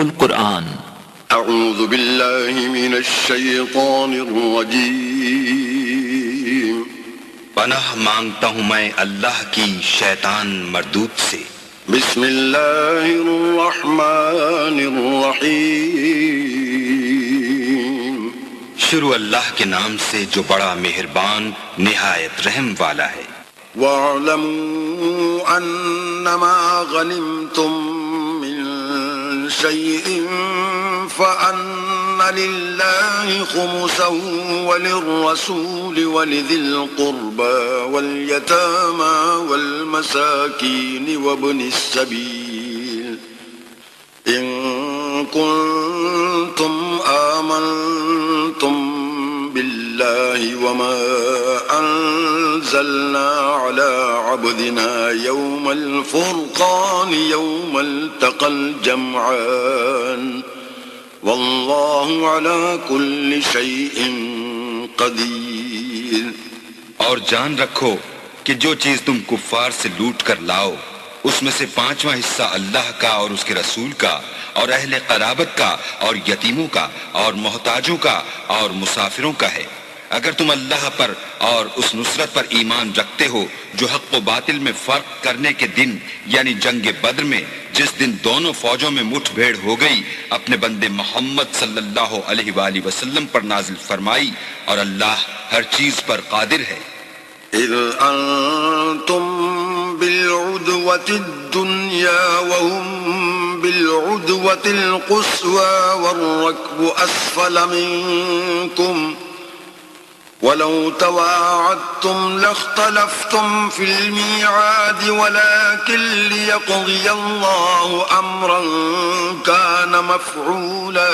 القرآن۔ اعوذ باللہ من الشیطان الرجیم۔ پناہ مانگتا ہوں میں اللہ کی شیطان مردود سے۔ بسم اللہ الرحمن الرحیم۔ شروع اللہ کے نام سے جو بڑا مہربان نہایت رحم والا ہے۔ وَاعْلَمُوا أَنَّمَا غَنِمْتُم مِّن شَيْءٍ فَأَنَّ لِلَّهِ خُمُسَهُ وَلِلرَّسُولِ وَلِذِي الْقُرْبَى وَالْيَتَامَى وَالْمَسَاكِينِ وَابْنِ السَّبِيلِ إِن كُنتُمْ آمنتم بالله وما أنزلنا على عبدنا يوم الفرقان يوم التقى الجمعان والله على كل شيء قدير۔ اور جان رکھو کہ جو چیز تم کفار سے لوٹ کر لاؤ اس میں سے 5واں حصہ اللہ کا اور اس کے رسول کا اور اہل قرابت کا اور یتیموں کا اور محتاجوں کا اور مسافروں کا ہے۔ اگر تم اللہ پر اور اس نصرت پر ایمان رکھتے ہو جو حق و باطل میں فرق کرنے کے دن یعنی جنگ بدر میں جس دن دونوں فوجوں میں مٹھ بھیڑ ہو گئی اپنے بندے محمد صلی اللہ علیہ وآلہ وسلم پر نازل فرمائی، اور اللہ ہر چیز پر قادر ہے۔ اذ انتم بالعدوة الدنيا وهم بالعدوة القصوى والركب أسفل منكم ولو تواعدتم لاختلفتم في الميعاد ولكن ليقضي الله أمرا كان مفعولا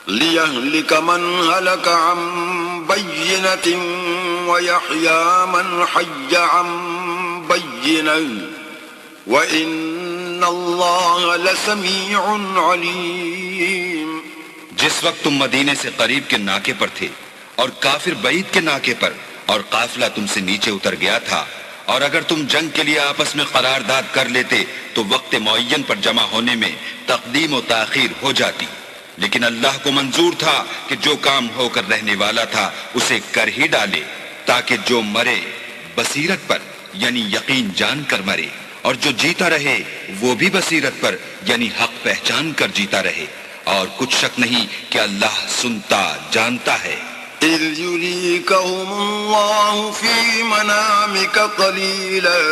ليهلك من هلك عن بينة ويحيى من حي عن بينة وإن الله لسميع عليم۔ جس وقت تم مدینے سے قریب کے ناکے پر تھے اور کافر بعید کے ناکے پر اور قافلہ تم سے نیچے اتر گیا تھا، اور اگر تم جنگ کے لیے آپس میں قرارداد کر لیتے تو وقت معین پر جمع ہونے میں تقدیم و تاخیر ہو جاتی، لیکن اللہ کو منظور تھا کہ جو کام ہو کر رہنے والا تھا اسے کر ہی ڈالے، تاکہ جو مرے بصیرت پر یعنی یقین جان کر مرے، اور جو جیتا رہے وہ بھی بصیرت پر یعنی حق پہچان کر جیتا رہے، اور کچھ شک نہیں کہ اللہ سنتا جانتا ہے۔ إذ يريكهم الله في منامك قليلا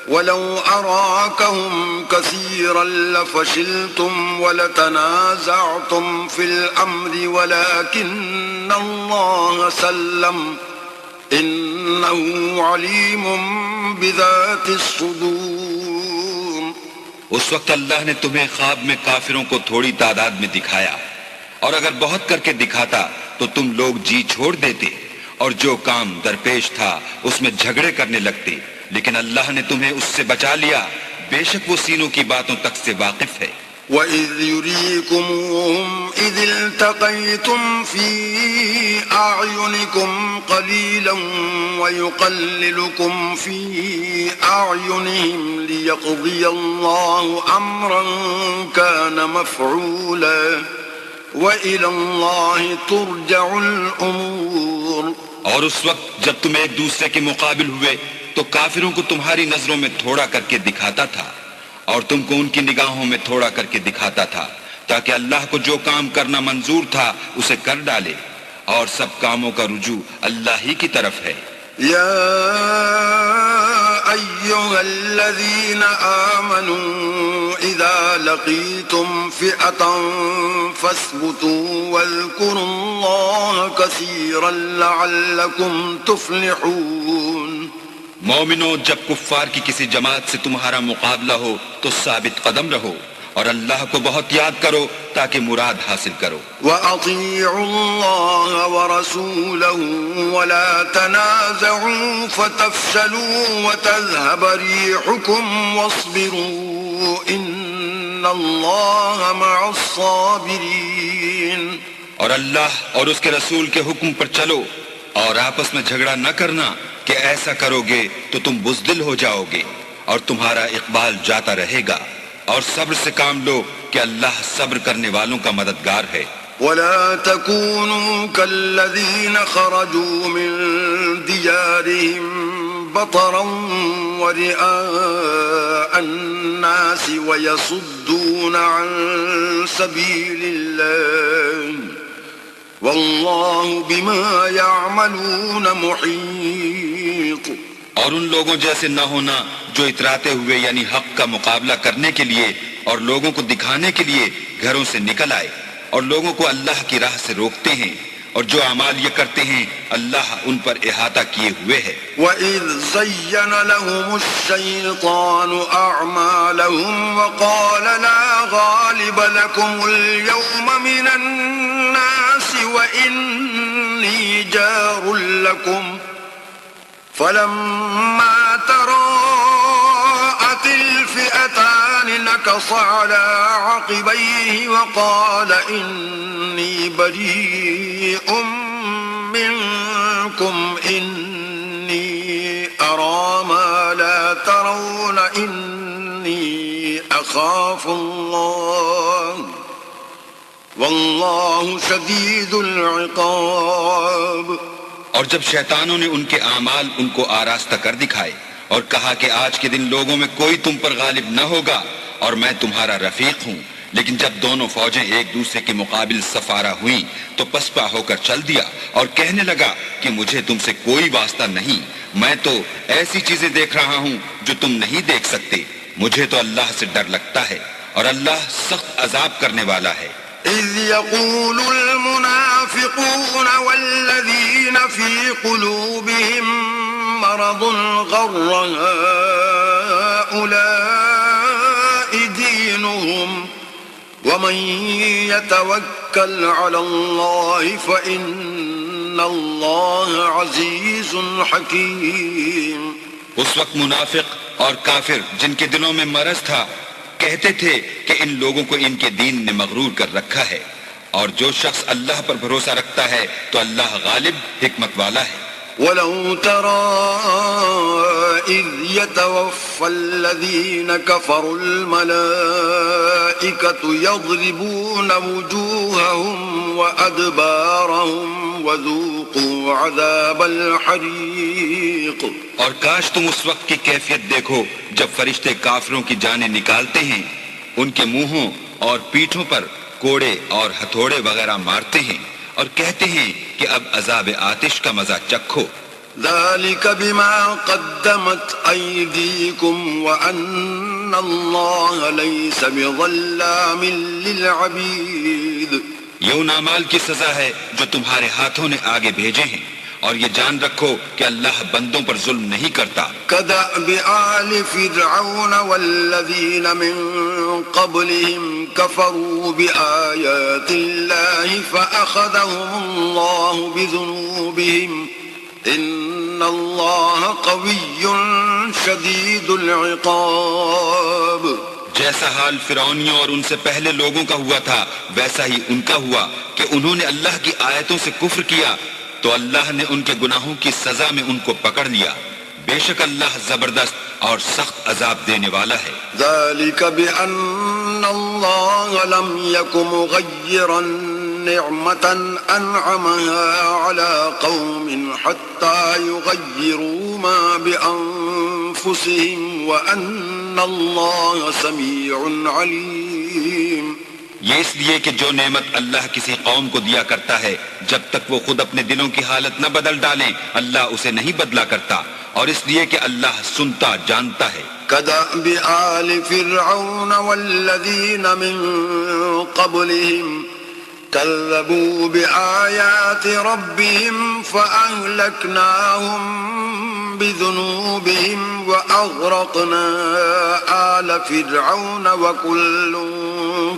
ولو أراكهم كثيرا لفشلتم ولتنازعتم في الأمر ولكن الله سلم إنه عليم بذات الصدور۔ اس وقت اللہ نے تمہیں خواب میں کافروں کو تھوڑی تعداد میں دکھایا، اور اگر بہت کر کے دکھاتا تو تم لوگ جی چھوڑ دیتے، اور جو کام درپیش تھا اس میں جھگڑے کرنے لگتے، لیکن اللہ نے تمہیں اس سے بچا لیا، بے شک وہ سینوں کی باتوں تک سے واقف ہے۔ وَإِذْ يُرِيكُمُوهُمْ إِذِ الْتَقَيْتُمْ فِي أَعْيُنِكُمْ قَلِيلًا وَيُقَلِّلُكُمْ فِي أَعْيُنِهِمْ لِيَقْضِيَ اللَّهُ أَمْرًا كَانَ مَفْعُولًا وَإِلَى اللَّهِ تُرْجَعُ الْأُمُورُ۔ اور اس وقت جب تم ایک دوسرے کے مقابل ہوئے تو کافروں کو تمہاری نظروں میں تھوڑا کر کے دکھاتا تھا، اور تم کو ان کی نگاہوں میں تھوڑا کر کے دکھاتا تھا، تاکہ اللہ کو جو کام کرنا منظور تھا اسے کر ڈالے، اور سب کاموں کا رجوع اللہ ہی کی طرف ہے۔ یا ایھا الذین آمنوا اذا لقیتم فئة فاثبتوا واذکروا اللہ کثیرا لعلکم تفلحون۔ مومنو، جب کفار کی کسی جماعت سے تمہارا مقابلہ ہو تو ثابت قدم رہو، اور اللہ کو بہت یاد کرو تاکہ مراد حاصل کرو۔ وَأَطِيعُوا اللَّهَ وَرَسُولَهُ وَلَا تَنَازَعُوا فَتَفْشَلُوا وَتَذْهَبَ رِيحُكُمْ وَاصْبِرُوا إِنَّ اللَّهَ مَعَ الصَّابِرِينَ۔ اور اللہ اور اس کے رسول کے حکم پر چلو، اور آپس میں جھگڑا نہ کرنا کہ ایسا کرو گے تو تم بزدل ہو جاؤ گے، اور تمہارا اقبال جاتا رہے گا۔ اور صبر سے کام لو کہ اللہ صبر کرنے والوں کا مددگار ہے۔ ولا تكونوا كالذين خرجوا من ديارهم بطرا ورئاء الناس ويصدون عن سبيل الله والله بما يعملون محيط۔ اور ان لوگوں جیسے نہ ہونا جو اتراتے ہوئے یعنی حق کا مقابلہ کرنے کے لیے اور لوگوں کو دکھانے کے لیے گھروں سے نکل آئے اور لوگوں کو اللہ کی راہ سے روکتے ہیں، اور جو اعمال یہ کرتے ہیں اللہ ان پر احاطہ کیے ہوئے ہے۔ وَإِذْ زَيَّنَ لَهُمُ الشَّيْطَانُ أَعْمَالَهُمْ وَقَالَ لَا غَالِبَ لَكُمُ الْيَوْمَ مِنَ النَّاسِ وَإِنِّي جَارٌ لَكُمْ فَلَمَّا تَرَاءَتِ الْفِئَتَانِ نَكَصَ عَلَى عَقِبَيْهِ وَقَالَ إِنِّي بَرِيءٌ مِّنكُمْ إِنِّي أَرَى مَا لَا تَرَوْنَ إِنِّي أَخَافُ اللَّهَ وَاللَّهُ شَدِيدُ الْعِقَابِ۔ اور جب شیطانوں نے ان کے اعمال ان کو آراستہ کر دکھائے اور کہا کہ آج کے دن لوگوں میں کوئی تم پر غالب نہ ہوگا اور میں تمہارا رفیق ہوں، لیکن جب دونوں فوجیں ایک دوسرے کے مقابل سفارہ ہوئیں تو پسپا ہو کر چل دیا اور کہنے لگا کہ مجھے تم سے کوئی واسطہ نہیں، میں تو ایسی چیزیں دیکھ رہا ہوں جو تم نہیں دیکھ سکتے، مجھے تو اللہ سے ڈر لگتا ہے اور اللہ سخت عذاب کرنے والا ہے۔ إذ يقول المنافقون والذين في قلوبهم مرض غر هؤلاء دينهم ومن يتوكل على الله فإن الله عزيز حكيم۔ اس وقت منافق اور کافر جن کے دلوں میں مرض تھا کہتے تھے کہ ان لوگوں کو ان کے دین نے مغرور کر رکھا ہے، اور جو شخص اللہ پر بھروسہ رکھتا ہے تو اللہ غالب حکمت والا ہے۔ وَلَوْ تَرَى إِذْ يَتَوَفَّى الَّذِينَ كَفَرُوا الْمَلَائِكَةُ يَضْرِبُونَ وُجُوهَهُمْ وَأَدْبَارَهُمْ وَذُوقُوا عَذَابَ الْحَرِيقِ۔ اور کاش تم اس وقت کی کیفیت دیکھو جب فرشتے کافروں کی جانیں نکالتے ہیں، ان کے منہوں اور پیٹھوں پر کوڑے اور ہتھوڑے وغیرہ مارتے ہیں اور کہتے ہیں کہ اب عذاب آتش کا مزہ چکھو۔ ذَلِكَ بِمَا قَدَّمَتْ أَيْدِيكُمْ وَأَنَّ اللَّهَ لَيْسَ بِظَلَّامٍ لِلْعَبِيدِ۔ یہ ان اعمال کی سزا ہے جو تمہارے ہاتھوں نے آگے بھیجے ہیں، اور یہ جان رکھو کہ اللہ بندوں پر ظلم نہیں کرتا۔ كَدَأْبِ آلِ فِرْعَوْنَ وَالَّذِينَ مِن قَبْلِهِمْ كَفَرُوا بِآيَاتِ اللَّهِ فَأَخَذَهُمُ اللَّهُ بِذُنُوبِهِمْ إِنَّ اللَّهَ قَوِيٌّ شَدِيدُ الْعِقَابِ۔ جیسا حال فرعونیوں اور ان سے پہلے لوگوں کا ہوا تھا ویسا ہی ان کا ہوا کہ انہوں نے اللہ کی آیتوں سے کفر کیا تو اللہ نے ان کے گناہوں کی سزا میں ان کو پکڑ لیا، بے شک اللہ زبردست اور سخت عذاب دینے والا ہے۔ ذَلِكَ بِأَنَّ اللَّهَ لَمْ يَكُ مُغَيِّرًا نِعْمَةً أَنْعَمَهَا عَلَى قَوْمٍ حَتَّى يُغَيِّرُوا مَا بِأَنفُسِهِمْ وَأَنَّ اللَّهَ سَمِيعٌ عَلِيمٌ۔ یہ اس لیے کہ جو نعمت اللہ کسی قوم کو دیا کرتا ہے جب تک وہ خود اپنے دلوں کی حالت نہ بدل ڈالیں اللہ اسے نہیں بدلا کرتا، اور اس لیے کہ اللہ سنتا جانتا ہے۔ كَدَأْبِ آلِ فِرْعَوْنَ وَالَّذِينَ مِن قَبْلِهِمْ كَذَّبُوا بِآيَاتِ رَبِّهِمْ فَأَهْلَكْنَاهُمْ بِذُنُوبِهِمْ وَأَغْرَقْنَا آلَ فِرْعَوْنَ وَكُلٌّ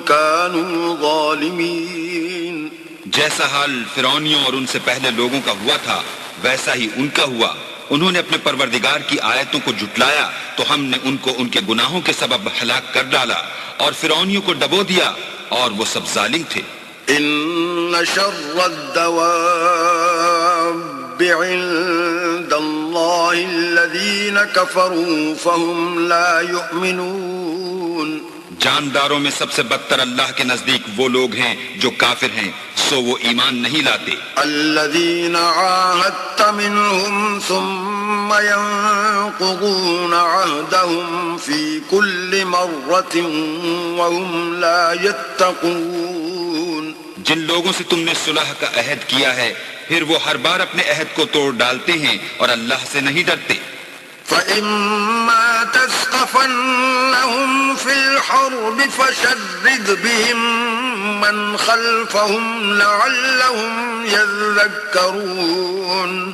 كَانُوا ظَالِمِينَ۔ جیسا حال فرعونیوں اور ان سے پہلے لوگوں کا ہوا تھا ویسا ہی ان کا ہوا، انہوں نے اپنے پروردگار کی آیتوں کو جھٹلایا تو ہم نے ان کو ان کے گناہوں کے سبب ہلاک کر ڈالا اور فرعونیوں کو ڈبو دیا اور وہ سب ظالم تھے۔ إِنَّ شَرَّ الدَّوَابِّ عِندَ اللَّهِ الَّذِينَ كَفَرُوا فَهُمْ لَا يُؤْمِنُونَ۔ جانداروں میں سب سے بدتر اللہ کے نزدیک وہ لوگ ہیں جو کافر ہیں، سو وہ ایمان نہیں لاتے۔ الذين عاهدت منهم ثم ينقضون عهدهم في كل مرة وهم لا يتقون۔ جن لوگوں سے تم نے صلح کا عہد کیا ہے پھر وہ ہر بار اپنے عہد کو توڑ ڈالتے ہیں اور اللہ سے نہیں ڈرتے۔ فإما تثقفنهم في الحرب فشرد بهم من خلفهم لعلهم يذكرون۔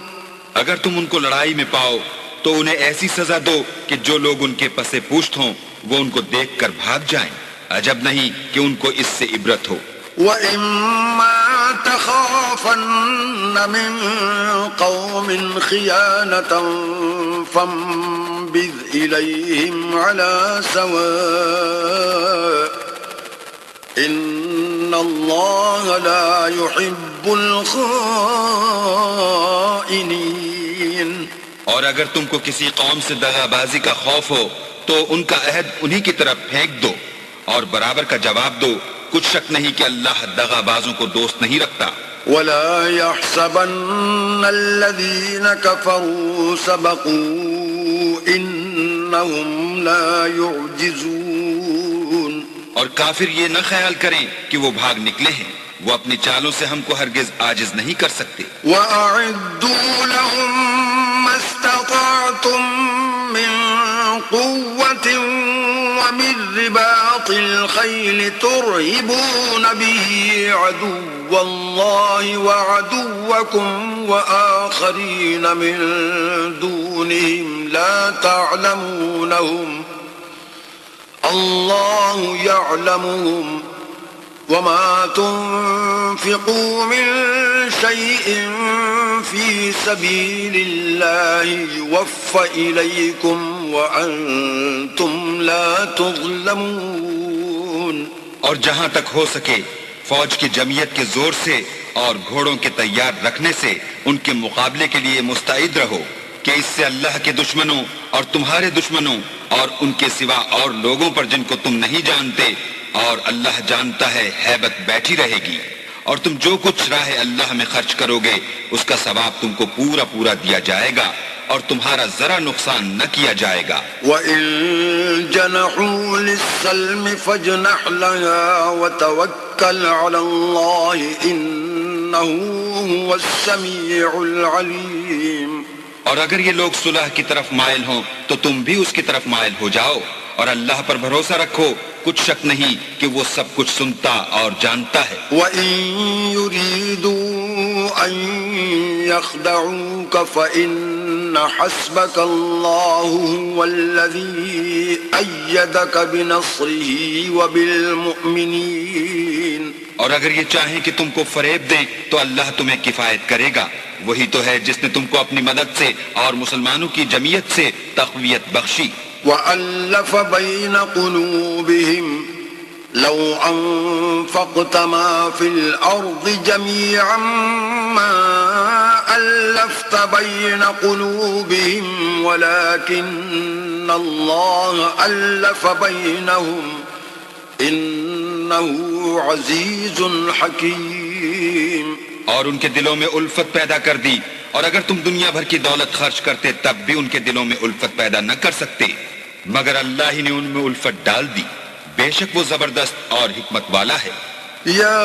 اگر تم ان کو لڑائی میں پاؤ تو انہیں ایسی سزا دو کہ جو لوگ ان کے پسے پشت ہوں وہ ان کو دیکھ کر بھاگ جائیں، عجب نہیں کہ ان کو اس سے عبرت ہو۔ وَإِمَّا تَخَافَنَّ مِن قَوْمٍ خِيَانَةً فَانبِذْ إِلَيْهِمْ عَلَى سَوَاءٍ إِنَّ اللَّهَ لَا يُحِبُّ الْخَائِنِينَ۔ اور اگر تم کو کسی قوم سے دغا بازی کا خوف ہو تو ان کا عہد انہی کی طرف پھینک دو اور برابر کا جواب دو، کچھ شک نہیں کہ اللہ دغا بازوں کو دوست نہیں رکھتا۔ وَلَا يَحْسَبَنَّ الَّذِينَ كَفَرُوا سَبَقُوا إِنَّهُمْ لَا يُعْجِزُونَ۔ اور کافر یہ نہ خیال کریں کہ وہ بھاگ نکلے ہیں، وہ اپنی چالوں سے ہم کو ہرگز عاجز نہیں کر سکتے۔ وَأَعِدُّوا لَهُم مَّا اسْتَطَعْتُم مِّن قُوَّةٍ وَمِن رِّبَاطِ الْخَيْلِ تُرْهِبُونَ بِهِ عَدُوَّ اللَّهِ وَعَدُوَّكُمْ وَآخَرِينَ مِن دُونِهِمْ لَا تَعْلَمُونَهُمْ اللَّهُ يَعْلَمُهُمْ وَمَا تُنفِقُوا مِن شَيْءٍ فِي سَبِيلِ اللَّهِ يُوَفَّ إِلَيْكُمْ وَأَنْتُمْ لَا تُظْلَمُونَ۔ اور جہاں تک ہو سکے فوج کی جمعیت کے زور سے اور گھوڑوں کے تیار رکھنے سے ان کے مقابلے کے لیے مستعد رہو کہ اس سے اللہ کے دشمنوں اور تمہارے دشمنوں اور ان کے سوا اور لوگوں پر جن کو تم نہیں جانتے اور اللہ جانتا ہے ہیبت بیٹھی رہے گی، اور تم جو کچھ راہ اللہ میں خرچ کرو گے اس کا ثواب تم کو پورا پورا دیا جائے گا اور تمہارا ذرا نقصان نہ کیا جائے گا۔ وَإِن جَنَحُوا لِلسَّلْمِ فَاجْنَحْ لَهَا وَتَوَكَّلْ عَلَى اللَّهِ إِنَّهُ هُوَ السَّمِيعُ الْعَلِيمُ۔ اور اگر یہ لوگ صلح کی طرف مائل ہوں تو تم بھی اس کی طرف مائل ہو جاؤ اور اللہ پر بھروسہ رکھو، کچھ شک نہیں کہ وہ سب کچھ سنتا اور جانتا ہے۔ وَإِن يُرِيدُوا أَن يَخْدَعُوكَ فَإِنَّ حَسْبَكَ اللَّهُ هُوَ الَّذِي أَيَّدَكَ بِنَصْرِهِ وَبِالْمُؤْمِنِينَ۔ اور اگر یہ چاہیں کہ تم کو فریب دیں تو اللہ تمہیں کفایت کرے گا، وہی تو ہے جس نے تم کو اپنی مدد سے اور مسلمانوں کی جمعیت سے تقویت بخشی۔ وَأَلَّفَ بَيْنَ قُلُوبِهِمْ لَوْ أَنفَقْتَ مَا فِي الْأَرْضِ جَمِيعًا مَا أَلَّفْتَ بَيْنَ قُلُوبِهِمْ وَلَكِنَّ اللَّهَ أَلَّفَ بَيْنَهُمْ إِنَّهُ عَزِيزٌ حَكِيمٌ۔ اور ان کے دلوں میں الفت پیدا کر دی، اور اگر تم دنیا بھر کی دولت خرچ کرتے تب بھی ان کے دلوں میں الفت پیدا نہ کر سکتے، مگر اللہ ہی نے ان میں الفت ڈال دی، بے شک وہ زبردست اور حکمت والا ہے۔ یا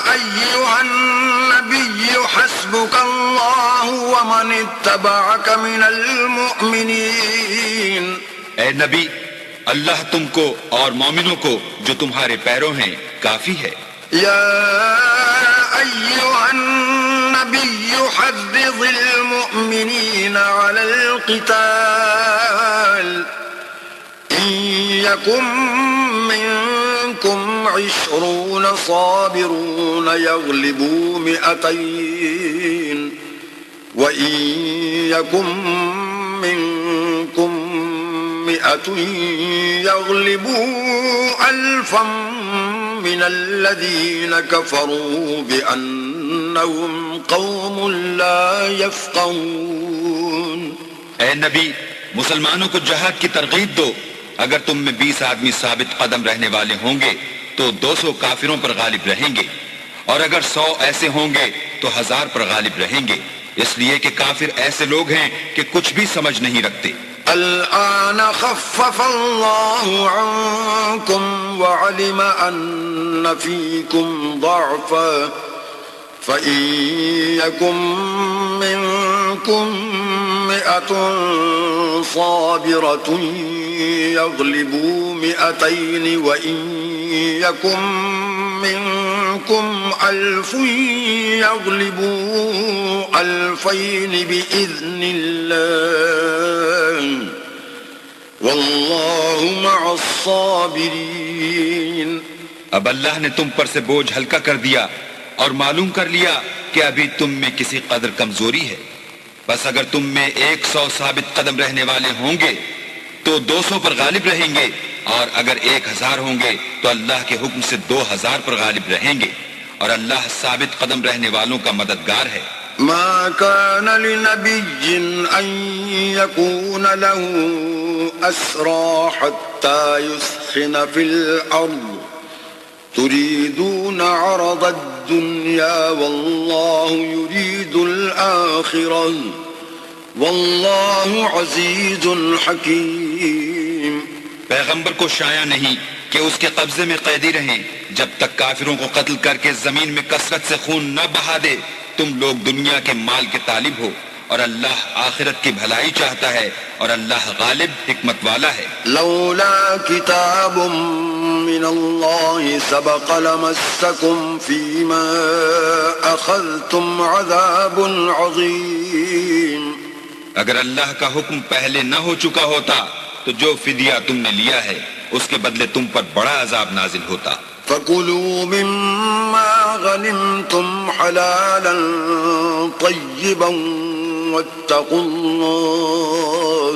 ایھا النبی حسبک اللہ ومن اتبعک من المؤمنین۔ اے نبی، اللہ تم کو اور مومنوں کو جو تمہارے پیروں ہیں کافی ہے۔ یا ایھا النبی حرض المؤمنین علی القتال ان یکن منکم 20 صابرون یغلبوا 200 وَإِن يَكُن مِّنكُم 100 يَغْلِبُوا 1000 مِّنَ الَّذِينَ كَفَرُوا بِأَنَّهُمْ قَوْمٌ لَّا يَفْقَهُونَ۔ اے نبی، مسلمانوں کو جہاد کی ترغیب دو، اگر تم میں 20 آدمی ثابت قدم رہنے والے ہوں گے تو 200 کافروں پر غالب رہیں گے، اور اگر 100 ایسے ہوں گے تو 1000 پر غالب رہیں گے، اس لیے کہ کافر ایسے لوگ ہیں کہ کچھ بھی سمجھ نہیں رکھتے۔ الآن خفف الله عنكم وعلم أن فيكم ضعفا فإن يكن منكم 100 صابرة يغلبوا 200 وإن يكن منكم 1000 يغلبوا 2000 بإذن الله والله مع الصابرين۔ اب اللہ نے تم پر سے بوجھ ہلکا کر دیا اور معلوم کر لیا کہ ابھی تم میں کسی قدر کمزوری ہے، بس اگر تم میں 100 ثابت قدم رہنے والے ہوں گے تو 200 پر غالب رہیں گے، اور اگر 1000 ہوں گے تو اللہ کے حکم سے 2000 پر غالب رہیں گے، اور اللہ ثابت قدم رہنے والوں کا مددگار ہے۔ ما كان لنبي أن يكون له أسرى حتى يثخن في الأرض تريدون عرض الدنيا والله يريد الآخرة والله عزيز حكيم۔ پیغمبر کو شایع نہیں کہ اس کے قبضے میں قیدی رہیں جب تک کافروں کو قتل کر کے زمین میں کثرت سے خون نہ بہا دے۔ تم لوگ دنیا کے مال کے طالب ہو اور اللہ آخرت کی بھلائی چاہتا ہے، اور اللہ غالب حکمت والا ہے۔ لولا كتاب من الله سبق لمسكم فيما أخذتم عذاب عظيم۔ اگر اللہ کا حکم پہلے نہ ہو چکا ہوتا تو جو فدیہ تم نے لیا ہے اس کے بدلے تم پر بڑا عذاب نازل ہوتا۔ فَكُلُوا مِمَّا غَنِمْتُمْ حَلَالًا طَيِّبًا وَاتَّقُوا اللَّهَ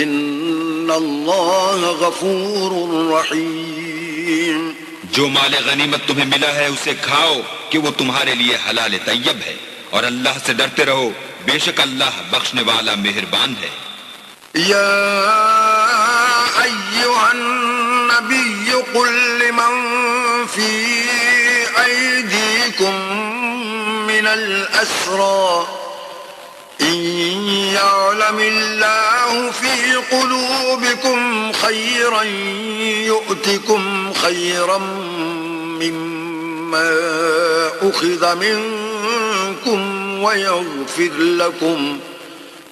إِنَّ اللَّهَ غَفُورٌ رَحِيمٌ۔ جو مال غنیمت تمہیں ملا ہے اسے کھاؤ کہ وہ تمہارے لیے حلال طیب ہے، اور اللہ سے ڈرتے رہو، بے شک اللہ بخشنے والا مہربان ہے۔ يا أيها النبي قل لمن في أيديكم من الأسرى إن يعلم الله في قلوبكم خيرا يؤتكم خيرا مما أخذ منكم ويغفر لكم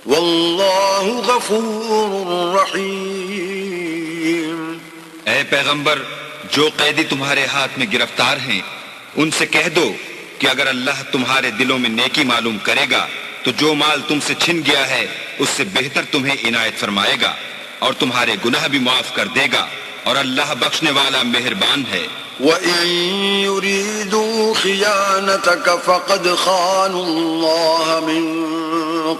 واللہ غفور رحیم۔ اے پیغمبر، جو قیدی تمہارے ہاتھ میں گرفتار ہیں ان سے کہہ دو کہ اگر اللہ تمہارے دلوں میں نیکی معلوم کرے گا تو جو مال تم سے چھن گیا ہے اس سے بہتر تمہیں عنایت فرمائے گا، اور تمہارے گناہ بھی معاف کر دے گا، اور اللہ بخشنے والا مہربان ہے۔ وَإِن يُرِيدُوا خِيَانَتَكَ فَقَدْ خَانُوا اللَّهَ مِن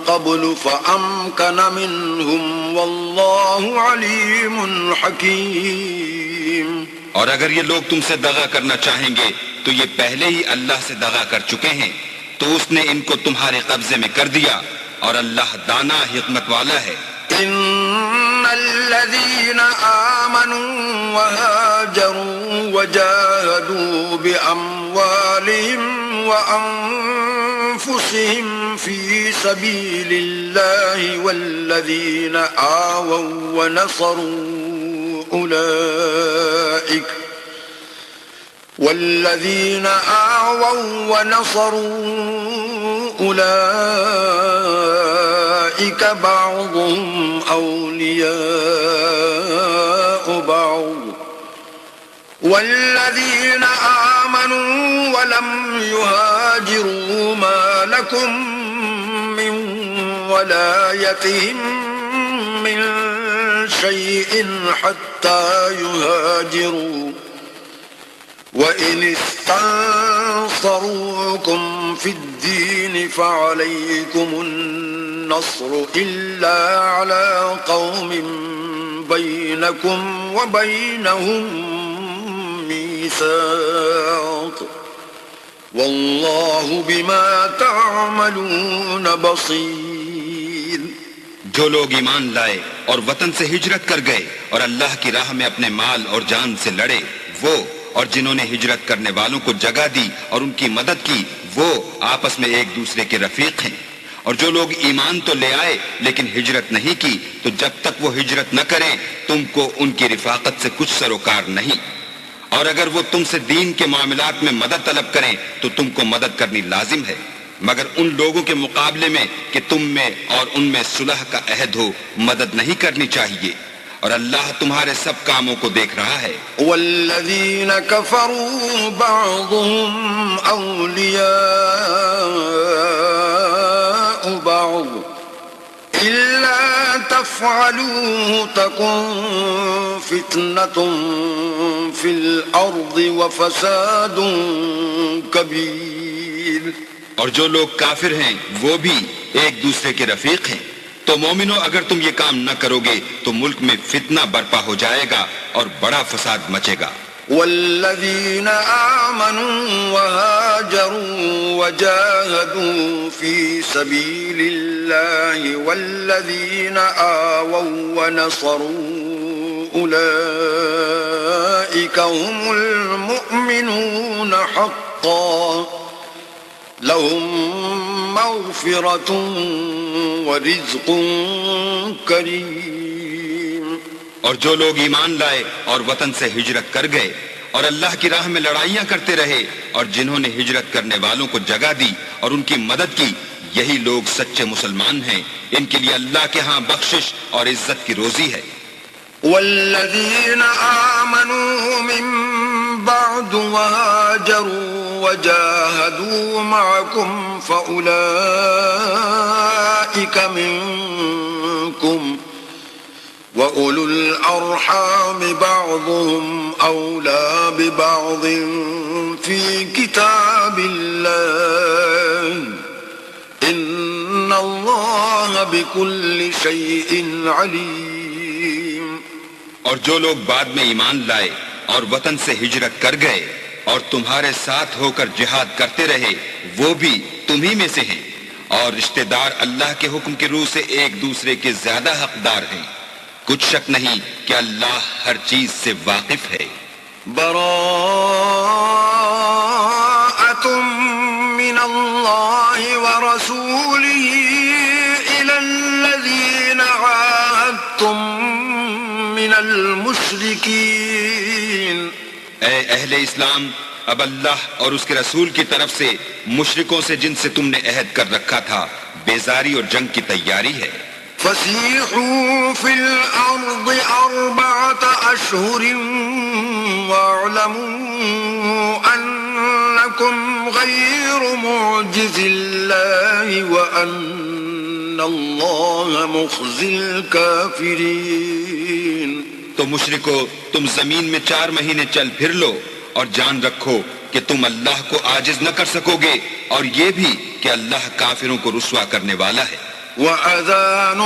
قَبْلُ فَأَمْكَنَ مِنْهُمْ وَاللَّهُ عَلِيمٌ حَكِيمٌ۔ اور اگر یہ لوگ تم سے دغا کرنا چاہیں گے تو یہ پہلے ہی اللہ سے دغا کر چکے ہیں، تو اس نے ان کو تمہارے قبضے میں کر دیا، اور اللہ دانا حکمت والا ہے۔ إن الذين آمنوا وهاجروا وجاهدوا بأموالهم وأنفسهم في سبيل الله والذين آووا ونصروا أولئك بعضهم أولياء بعض والذين آمنوا ولم يهاجروا ما لكم من ولايتهم من شيء حتى يهاجروا وإن استنصروكم في الدين فعليكم النصر إلا على قوم بينكم وبينهم ميثاق والله بما تعملون بصير۔ جو لوگ ایمان لائے اور وطن سے ہجرت کر گئے اور اللہ کی راہ میں اپنے مال اور جان سے لڑے، وہ اور جنہوں نے ہجرت کرنے والوں کو جگہ دی اور ان کی مدد کی، وہ آپس میں ایک دوسرے کے رفیق ہیں۔ اور جو لوگ ایمان تو لے آئے لیکن ہجرت نہیں کی، تو جب تک وہ ہجرت نہ کریں تم کو ان کی رفاقت سے کچھ سروکار نہیں، اور اگر وہ تم سے دین کے معاملات میں مدد طلب کریں تو تم کو مدد کرنی لازم ہے، مگر ان لوگوں کے مقابلے میں کہ تم میں اور ان میں صلح کا عہد ہو مدد نہیں کرنی چاہیے، اور اللہ تمہارے سب کاموں کو دیکھ رہا ہے۔ والذین کفروا بعضهم اولیاء بعض الا تفعلوه تکن فتنة فی الارض وفساد کبیر۔ اور جو لوگ کافر ہیں وہ بھی ایک دوسرے کے رفیق ہیں، تو مومنو اگر تم یہ کام نہ کرو گے تو ملک میں فتنہ برپا ہو جائے گا اور بڑا فساد مچے گا۔ والذین آمنوا وهاجروا وجاهدوا في سبيل الله والذین آووا ونصروا أولئك هم المؤمنون حقا لهم مغفرة ورزق کریم۔ اور جو لوگ ایمان لائے اور وطن سے ہجرت کر گئے اور اللہ کی راہ میں لڑائیاں کرتے رہے اور جنہوں نے ہجرت کرنے والوں کو جگہ دی اور ان کی مدد کی، یہی لوگ سچے مسلمان ہیں، ان کے لیے اللہ کے ہاں بخشش اور عزت کی روزی ہے۔ والذین آمنوا من بعد وهاجروا وجاهدوا معكم فأولئك منكم وأولو الأرحام بعضهم أولى ببعض في كتاب الله إن الله بكل شيء عليم۔ اور جو لوگ بعد میں ایمان لائے اور وطن سے ہجرت کر گئے اور تمہارے ساتھ ہو کر جہاد کرتے رہے، وہ بھی تمہیں میں سے ہیں، اور رشتہ دار اللہ کے حکم کی روح سے ایک دوسرے کے زیادہ حقدار ہیں، کچھ شک نہیں کہ اللہ ہر چیز سے واقف ہے۔ براءۃ من اللہ ورسولہ الی الذین عاہدتم من المشرکین۔ اے اہل اسلام، اب اللہ اور اس کے رسول کی طرف سے مشرکوں سے جن سے تم نے عہد کر رکھا تھا بیزاری اور جنگ کی تیاری ہے۔ فسیحوا فی الارض 4 اشہر واعلموا انکم غیر معجز اللہ وان اللہ مخزی الکافرین۔ تو مشرکو، تم زمین میں 4 مہینے چل پھر لو اور جان رکھو کہ تم اللہ کو عاجز نہ کر سکو گے، اور یہ بھی کہ اللہ کافروں کو رسوا کرنے والا ہے۔ وَأَذَانٌ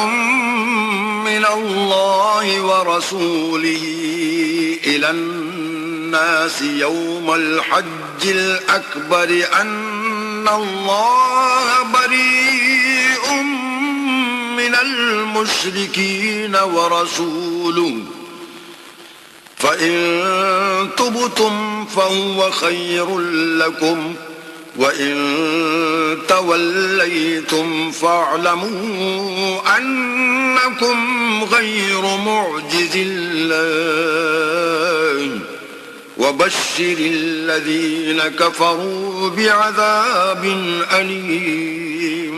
مِّنَ اللَّهِ وَرَسُولِهِ إِلَى النَّاسِ يَوْمَ الْحَجِّ الْأَكْبَرِ أَنَّ اللَّهَ بَرِيءٌ مِّنَ الْمُشْرِكِينَ وَرَسُولُهُ فَإِن تُبْتُمْ فَهُوَ خَيْرٌ لَكُمْ وَإِن تَوَلَّيْتُمْ فَاعْلَمُوا أَنَّكُمْ غَيْرُ مُعْجِزِ اللَّهِ وَبَشِّرِ الَّذِينَ كَفَرُوا بِعَذَابٍ أَلِيمٍ۔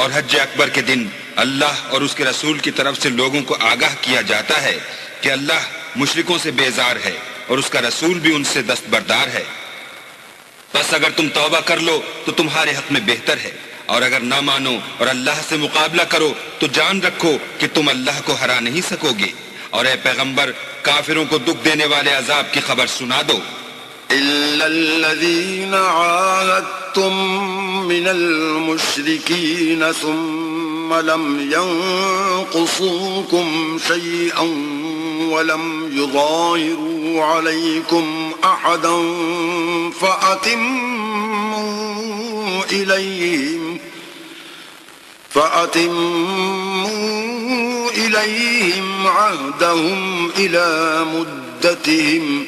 اور حج اکبر کے دن اللہ اور اس کے رسول کی طرف سے لوگوں کو آگاہ کیا جاتا ہے کہ اللہ مشرکوں سے بیزار ہے اور اس کا رسول بھی ان سے دستبردار ہے، بس اگر تم توبہ کر لو تو تمہارے حق میں بہتر ہے، اور اگر نہ مانو اور اللہ سے مقابلہ کرو تو جان رکھو کہ تم اللہ کو ہرا نہیں سکو گے، اور اے پیغمبر کافروں کو دکھ دینے والے عذاب کی خبر سنا دو۔ إِلَّا الَّذِينَ عَاهَدتُّم مِّنَ الْمُشْرِكِينَ ثُمَّ لَمْ يَنقُصُوكُمْ شَيْئًا وَلَمْ يُظَاهِرُوا عَلَيْكُمْ أَحَدًا فَأَتِمُّوا إليهم عهدهم إلى مدتهم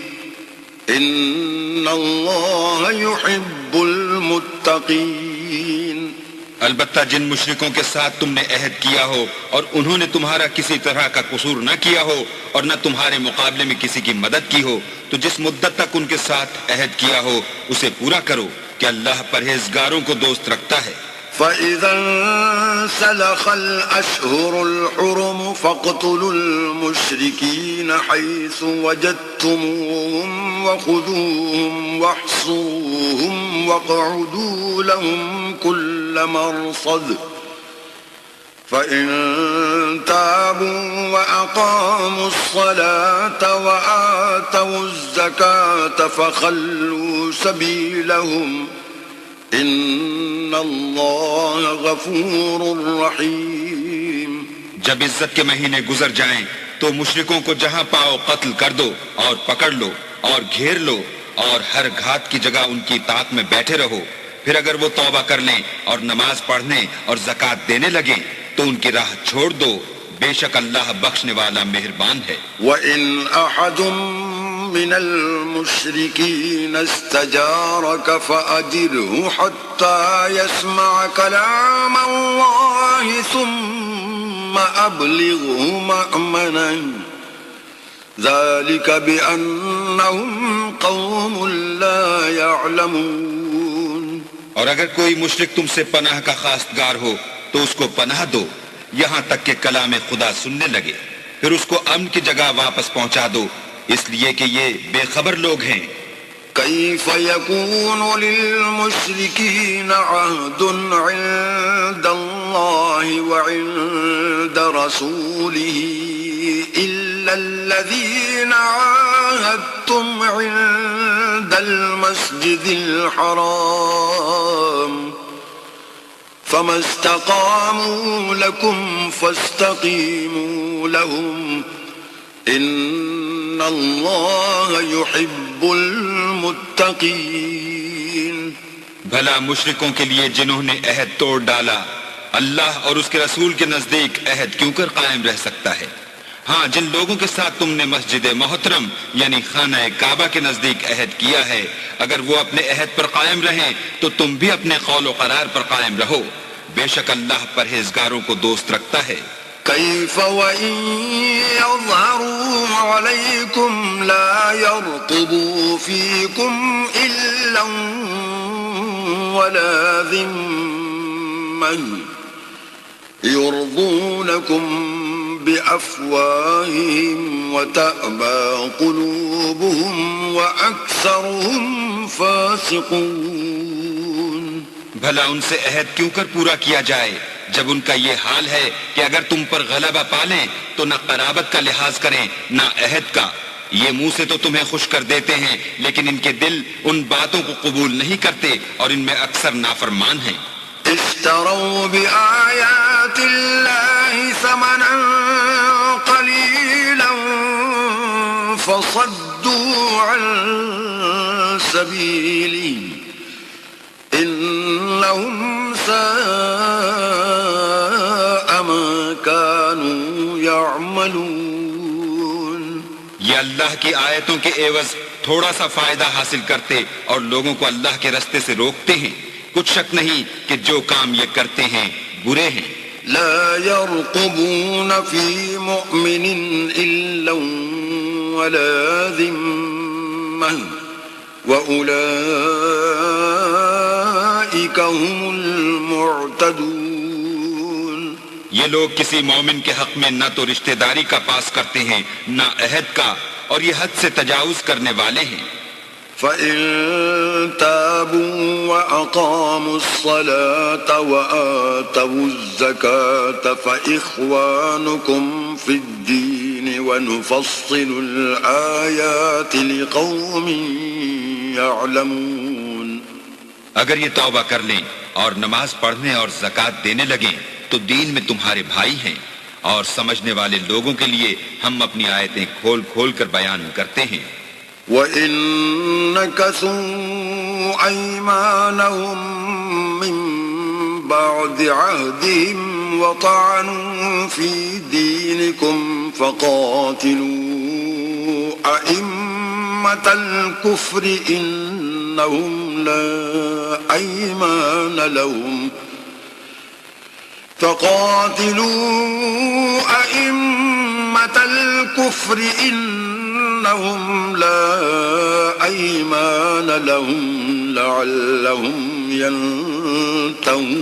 إن الله يحب المتقين. البتہ جن مشرکوں کے ساتھ تم نے عہد کیا ہو اور انہوں نے تمہارا کسی طرح کا قصور نہ کیا ہو اور نہ تمہارے مقابلے میں کسی کی مدد کی ہو تو جس مدت تک ان کے ساتھ عہد کیا ہو اسے پورا کرو کہ اللہ پرہیزگاروں کو دوست رکھتا ہے. فَإِذَا انسَلَخَ الْأَشْهُرُ الْحُرُمُ فَاقْتُلُوا الْمُشْرِكِينَ حَيْثُ وَجَدتُّمُوهُمْ وَخُذُوهُمْ وَاحْصُرُوهُمْ وَاقْعُدُوا لَهُمْ كُلَّ مَرْصَدٍ فَإِن تَابُوا وَأَقَامُوا الصَّلَاةَ وَآتَوُا الزَّكَاةَ فَخَلُّوا سَبِيلَهُمْ ان اللہ غفور رحیم. جب عزت کے مہینے گزر جائیں تو مشرکوں کو جہاں پاؤ قتل کر دو اور پکڑ لو اور گھیر لو اور ہر گھات کی جگہ ان کی طاق میں بیٹھے رہو. پھر اگر وہ توبہ کر لیں اور نماز پڑھنے اور زکوٰۃ دینے لگیں تو ان کی راہ چھوڑ دو، بے شک اللہ بخشنے والا مہربان ہے. وَإِنْ أَحَدٌ من المشركين استجارك فأجره حتى يسمع كلام الله ثم أبلغه مأمنه ذلك بأنهم قوم لا يعلمون. اور اگر کوئی مشرک تم سے پناہ کا خواستگار ہو تو اس کو پناہ دو یہاں تک کہ کلام خدا سننے لگے، پھر اس کو امن کی جگہ واپس پہنچا دو، اس لیے کہ یہ بے خبر لوگ ہیں. كيف يكون للمشركين عهد عند الله وعند رسوله إلا الذين عاهدتم عند المسجد الحرام فما استقاموا لكم فاستقيموا لهم ان اللہ یحب المتقین. بھلا مشرکوں کے لیے جنہوں نے عہد توڑ ڈالا اللہ اور اس کے رسول کے نزدیک عہد کیوں کر قائم رہ سکتا ہے؟ ہاں، جن لوگوں کے ساتھ تم نے مسجد محترم یعنی خانہ کعبہ کے نزدیک عہد کیا ہے اگر وہ اپنے عہد پر قائم رہیں تو تم بھی اپنے قول و قرار پر قائم رہو، بے شک اللہ پرہیزگاروں کو دوست رکھتا ہے. كيف وإن يظهروا عليكم لا يرقبوا فيكم إلا ولا ذمة يرضونكم بأفواههم وتأبى قلوبهم وأكثرهم فاسقون. بھلا ان سے عہد کیوں کر پورا کیا جائے جب ان کا یہ حال ہے کہ اگر تم پر غلبہ پالیں تو نہ قرابت کا لحاظ کریں نہ عہد کا. یہ منہ سے تو تمہیں خوش کر دیتے ہیں لیکن ان کے دل ان باتوں کو قبول نہیں کرتے اور ان میں اکثر نافرمان ہیں. اشتروا بآیات اللہ ثمنا قلیلا فصدوا عن سبیلہ انہم ساء ما كانوا يعملون. یہ اللہ کی آیتوں کے عوض تھوڑا سا فائدہ حاصل کرتے اور لوگوں کو اللہ کے رستے سے روکتے ہیں. کچھ شک نہیں کہ جو کام یہ کرتے ہیں برے ہیں. لا يرقبون في مؤمن إلا ولا ذمة وأولئك هم المعتدون. یہ لوگ کسی مومن کے حق میں نہ تو رشتہ داری کا پاس کرتے ہیں نہ عہد کا اور یہ حد سے تجاوز کرنے والے ہیں. فَإِن تَابُوا وَأَقَامُوا الصَّلَاةَ وَآتَوُا الزَّكَاةَ فَإِخْوَانُكُمْ فِي الدِّينِ وَنُفَصِّلُ الْآيَاتِ لِقَوْمٍ يَعْلَمُونَ. اگر یہ توبہ کر لیں اور نماز پڑھنے اور زکوٰۃ دینے لگیں تو دین میں تمہارے بھائی ہیں اور سمجھنے والے لوگوں کے لیے ہم اپنی آیتیں کھول کھول کر بیان کرتے ہیں. وَإِن نَكَثُوا أَيْمَانَهُم مِّن بَعْدِ عَهْدِهِمْ وطعنوا في دينكم فقاتلوا أئمة الكفر إنهم لا أيمان لهم لعلهم ينتهون.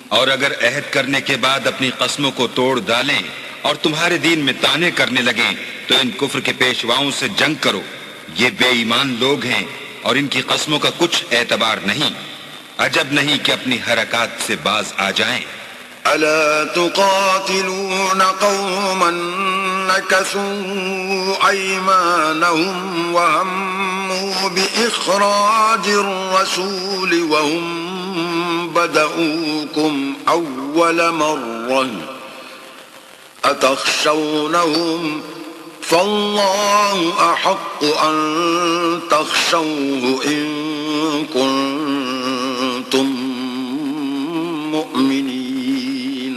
اور اگر عہد کرنے کے بعد اپنی قسموں کو توڑ ڈالیں اور تمہارے دین میں طعنے کرنے لگیں تو ان کفر کے پیشواؤں سے جنگ کرو. یہ بے ایمان لوگ ہیں اور ان کی قسموں کا کچھ اعتبار نہیں. عجب نہیں کہ اپنی حرکات سے باز آ جائیں. ألا تقاتلون قوما نكثوا أيمانهم وهموا بإخراج الرسول وهم بدؤوكم أول مرة أتخشونهم فالله أحق أن تخشوه إن كنتم مؤمنين.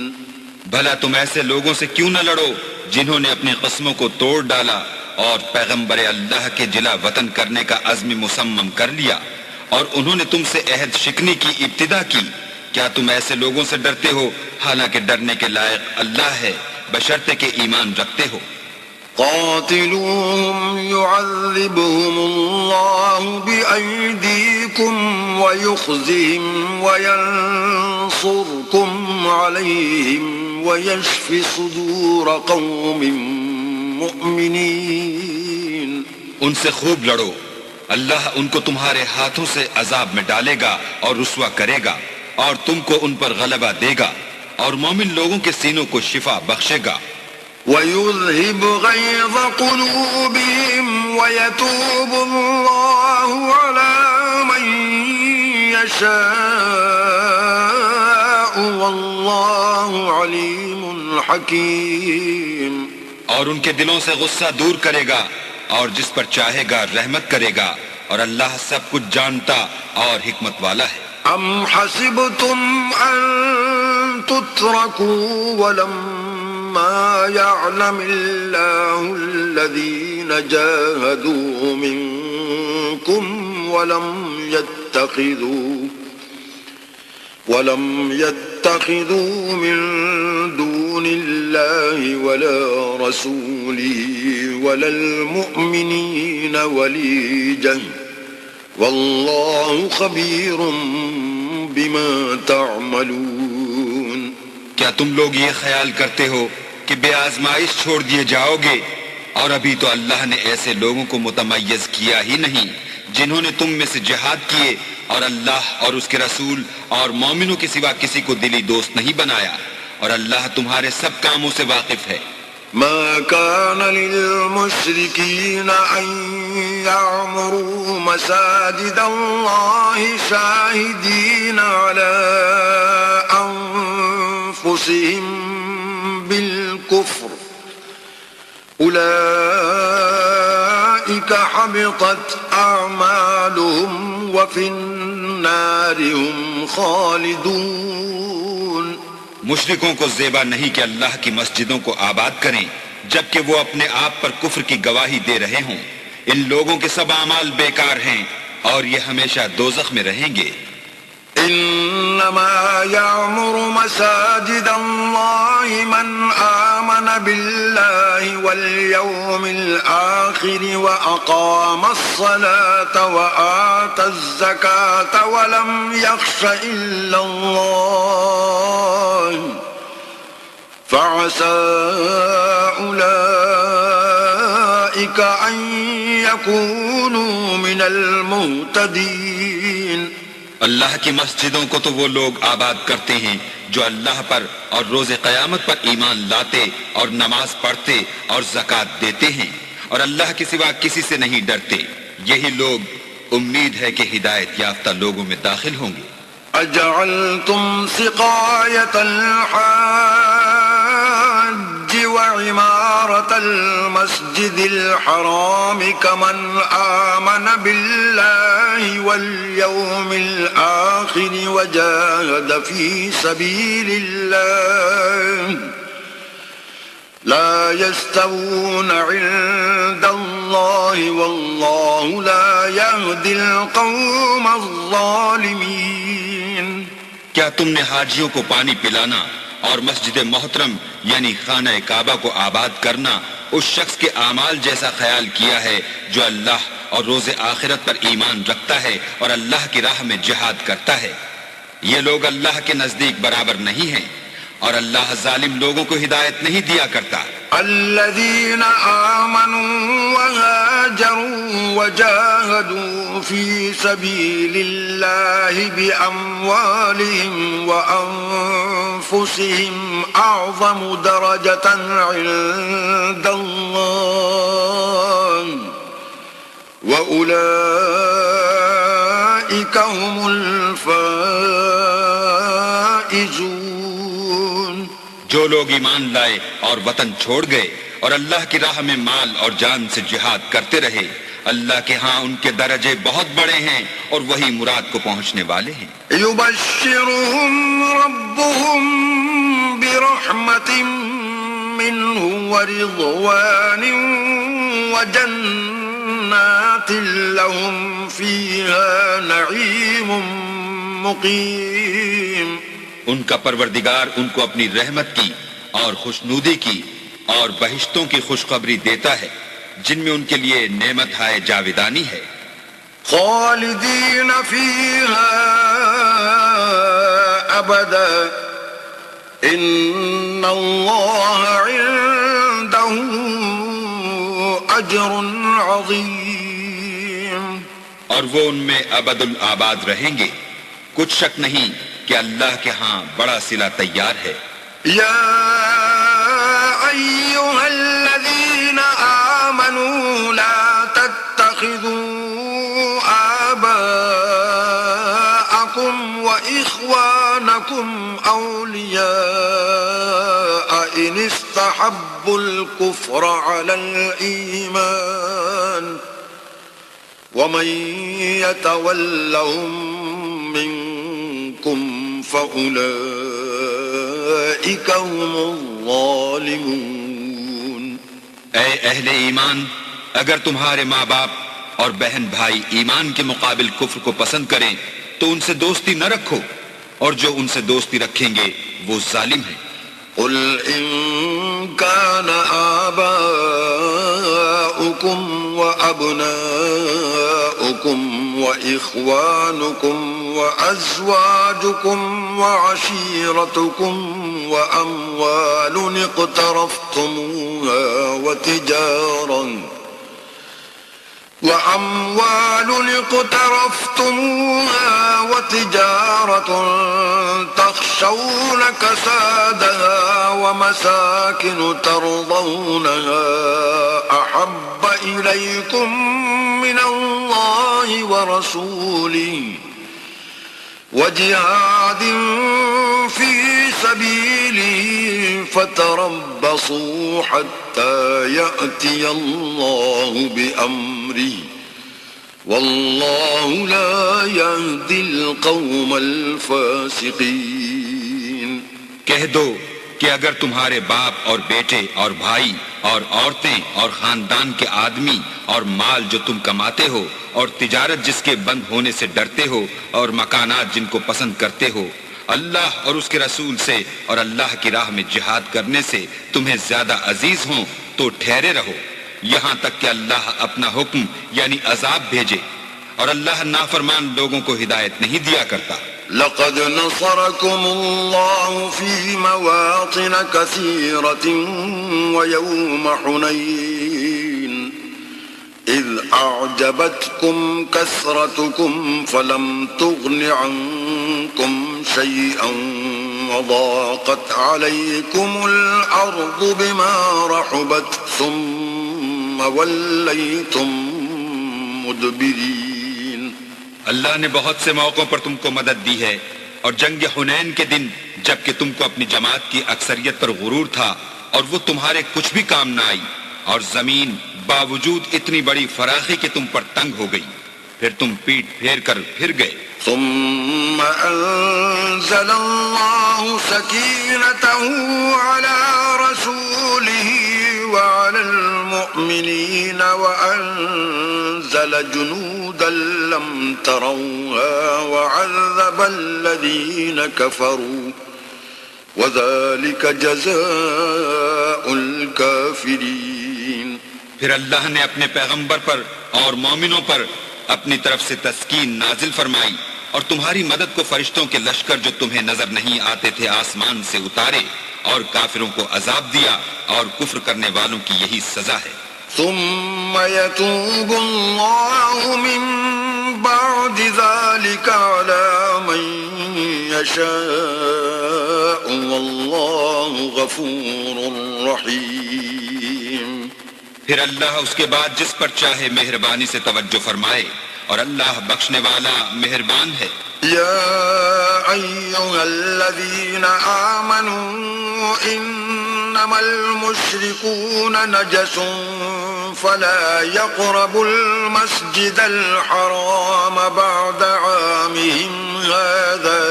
بھلا تم ایسے لوگوں سے کیوں نہ لڑو جنہوں نے اپنی قسموں کو توڑ ڈالا اور پیغمبر اللہ کے جلا وطن کرنے کا عزم مصمم کر لیا اور انہوں نے تم سے عہد شکنی کی ابتدا کی. کیا تم ایسے لوگوں سے ڈرتے ہو حالانکہ ڈرنے کے لائق اللہ ہے بشرطے کہ ایمان رکھتے ہو. قاتلوهم يعذبهم الله بأيديكم ويخزهم وينصركم عليهم ويشفي صدور قوم مؤمنين. ان سے خوب لڑو، اللہ ان کو تمہارے ہاتھوں سے عذاب میں ڈالے گا اور رسوا کرے گا اور تم کو ان پر غلبہ دے گا اور مومن لوگوں کے سینوں کو شفا بخشے گا. وَيُذْهِبُ غَيْظَ قُلُوبِهِمْ وَيَتُوبُ اللَّهُ عَلَى مَن يَشَاءُ وَاللَّهُ عَلِيمٌ حَكِيمٌ. اور ان کے دلوں سے غصہ دور کرے گا اور جس پر چاہے گا رحمت کرے گا اور اللہ سب کچھ جانتا اور حکمت والا ہے. أَمْ حَسِبْتُمْ أَن تُتْرَكُوا وَلَمَّا يَعْلَمِ اللَّهُ الَّذِينَ جَاهَدُوا مِنكُمْ وَلَمْ يَتَّخِذُوا مِن دُونِ اللَّهِ وَلَا رَسُولِهِ وَلَا الْمُؤْمِنِينَ وَلِيجَةً وَاللَّهُ خَبِيرٌ بِمَا تَعْمَلُونَ. کیا تم لوگ یہ خیال کرتے ہو کہ بے آزمائش چھوڑ دیے جاؤ گے؟ اور ابھی تو اللہ نے ایسے لوگوں کو متمیز کیا ہی نہیں جنہوں نے تم میں سے جہاد کیے اور اللہ اور اس کے رسول اور مومنوں کے سوا کسی کو دلی دوست نہیں بنایا اور اللہ تمہارے سب کاموں سے واقف ہے. ما كان للمشركين أن يعمروا مساجد الله شاهدين على أنفسهم بالكفر أولئك حبطت أعمالهم وفي النار هم خالدون. مشرکوں کو زیبا نہیں کہ اللہ کی مسجدوں کو آباد کریں جبکہ وہ اپنے آپ پر کفر کی گواہی دے رہے ہوں. ان لوگوں کے سب اعمال بیکار ہیں اور یہ ہمیشہ دوزخ میں رہیں گے. انما يعمر مساجد الله من آمن بالله واليوم الآخر وأقام الصلاة وآتى الزكاة ولم يخش إلا الله فعسى أولئك أن يكونوا من المهتدين. اللہ کی مسجدوں کو تو وہ لوگ آباد کرتے ہیں جو اللہ پر اور روز قیامت پر ایمان لاتے اور نماز پڑھتے اور زکوٰۃ دیتے ہیں اور اللہ کے سوا کسی سے نہیں ڈرتے. یہی لوگ امید ہے کہ ہدایت یافتہ لوگوں میں داخل ہوں گے. اجعلتم سقایت الحاج وعمارة المسجد الحرام كمن آمن بالله واليوم الآخر وجاهد في سبيل الله لا يستوون عند الله والله لا يهدي القوم الظالمين. کیا تم نے حاجیوں کو پانی پلانا اور مسجد محترم یعنی خانہ کعبہ کو آباد کرنا اس شخص کے اعمال جیسا خیال کیا ہے جو اللہ اور روز آخرت پر ایمان رکھتا ہے اور اللہ کی راہ میں جہاد کرتا ہے؟ یہ لوگ اللہ کے نزدیک برابر نہیں ہیں اور اللہ ظالم لوگوں کو ہدایت نہیں دیا کرتا. الذين آمنوا وهاجروا وجاهدوا في سبيل الله بأموالهم وأنفسهم أعظم درجة عند الله وأولئك هم الفائزون. جو لوگ ایمان لائے اور وطن چھوڑ گئے اور اللہ کی راہ میں مال اور جان سے جہاد کرتے رہے اللہ کے ہاں ان کے درجے بہت بڑے ہیں اور وہی مراد کو پہنچنے والے ہیں. يبشرهم ربهم برحمة منه ورضوان وجنات لهم فيها نعيم مقيم. ان کا پروردگار ان کو اپنی رحمت کی اور خوشنودی کی اور بہشتوں کی خوشخبری دیتا ہے جن میں ان کے لیے نعمت ہائے جاویدانی ہے. خالدین فیہا ابدا ان اللہ عنده اجر عظیم. اور وہ ان میں ابد الآباد رہیں گے، کچھ شک نہیں کہ اللہ کے ہاں بڑا صلہ تیار ہے. یا ایھا الذین آمنوا لا تتخذوا آباءکم واخوانکم اولیاء ان استحبوا الکفر علی الایمان ومن یتولہم منکم فَأُولَئِكَ هُمُ الظَّالِمُونَ. اے اہل ایمان، اگر تمہارے ماں باپ اور بہن بھائی ایمان کے مقابل کفر کو پسند کریں تو ان سے دوستی نہ رکھو، اور جو ان سے دوستی رکھیں گے وہ ظالم ہیں. قُلْ إِن كَانَ آبَاؤُكُمْ وَأَبْنَاؤُكُمْ وَإِخْوَانُكُمْ وَأَزْوَاجُكُمْ وَعَشِيرَتُكُمْ وَأَمْوَالٌ اقترفتموها وتجارة تخشون كسادها ومساكن ترضونها أحب إليكم من الله ورسوله وجهاد في سبيله فتربصوا حتى يأتي الله بأمره والله لا يهدي القوم الفاسقين. کہہ دو کہ اگر تمہارے باپ اور بیٹے اور بھائی اور عورتیں اور خاندان کے آدمی اور مال جو تم کماتے ہو اور تجارت جس کے بند ہونے سے ڈرتے ہو اور مکانات جن کو پسند کرتے ہو اللہ اور اس کے رسول سے اور اللہ کی راہ میں جہاد کرنے سے تمہیں زیادہ عزیز ہوں تو ٹھہرے رہو یہاں تک کہ اللہ اپنا حکم یعنی عذاب بھیجے، اور اللہ نافرمان لوگوں کو ہدایت نہیں دیا کرتا. لقد نصركم الله في مواطن كثيرة ويوم حنين إذ أعجبتكم كثرتكم فلم تغن عنكم شيئا وضاقت عليكم الأرض بما رحبت ثم وليتم مدبرين. اللہ نے بہت سے موقعوں پر تم کو مدد دی ہے، اور جنگ حنین کے دن جب کہ تم کو اپنی جماعت کی اکثریت پر غرور تھا اور وہ تمہارے کچھ بھی کام نہ آئی، اور زمین باوجود اتنی بڑی فراخی کہ تم پر تنگ ہو گئی، پھر تم پیٹ پھیر کر پھر گئے۔ ثم أنزل الله سكينته على رسوله وعلى المؤمنين وأنزل جنودا لم تروها وعذب الذين كفروا وذلك جزاء الكافرين۔ پھر اللہ نے اپنے پیغمبر پر اور مومنوں پر اپنی طرف سے تسکین نازل فرمائی، اور تمہاری مدد کو فرشتوں کے لشکر جو تمہیں نظر نہیں آتے تھے آسمان سے اتارے، اور کافروں کو عذاب دیا، اور کفر کرنے والوں کی یہی سزا ہے۔ ثم يتوب الله من بعد ذلك على من يشاء والله غفور رحيم۔ پھر اللہ اس کے بعد جس پر چاہے مہربانی سے توجہ فرمائے، اور اللہ بخشنے والا مہربان ہے۔ يا أيها الذين آمنوا إنما المشركون نجس فلا يقربوا المسجد الحرام بعد عامهم هذا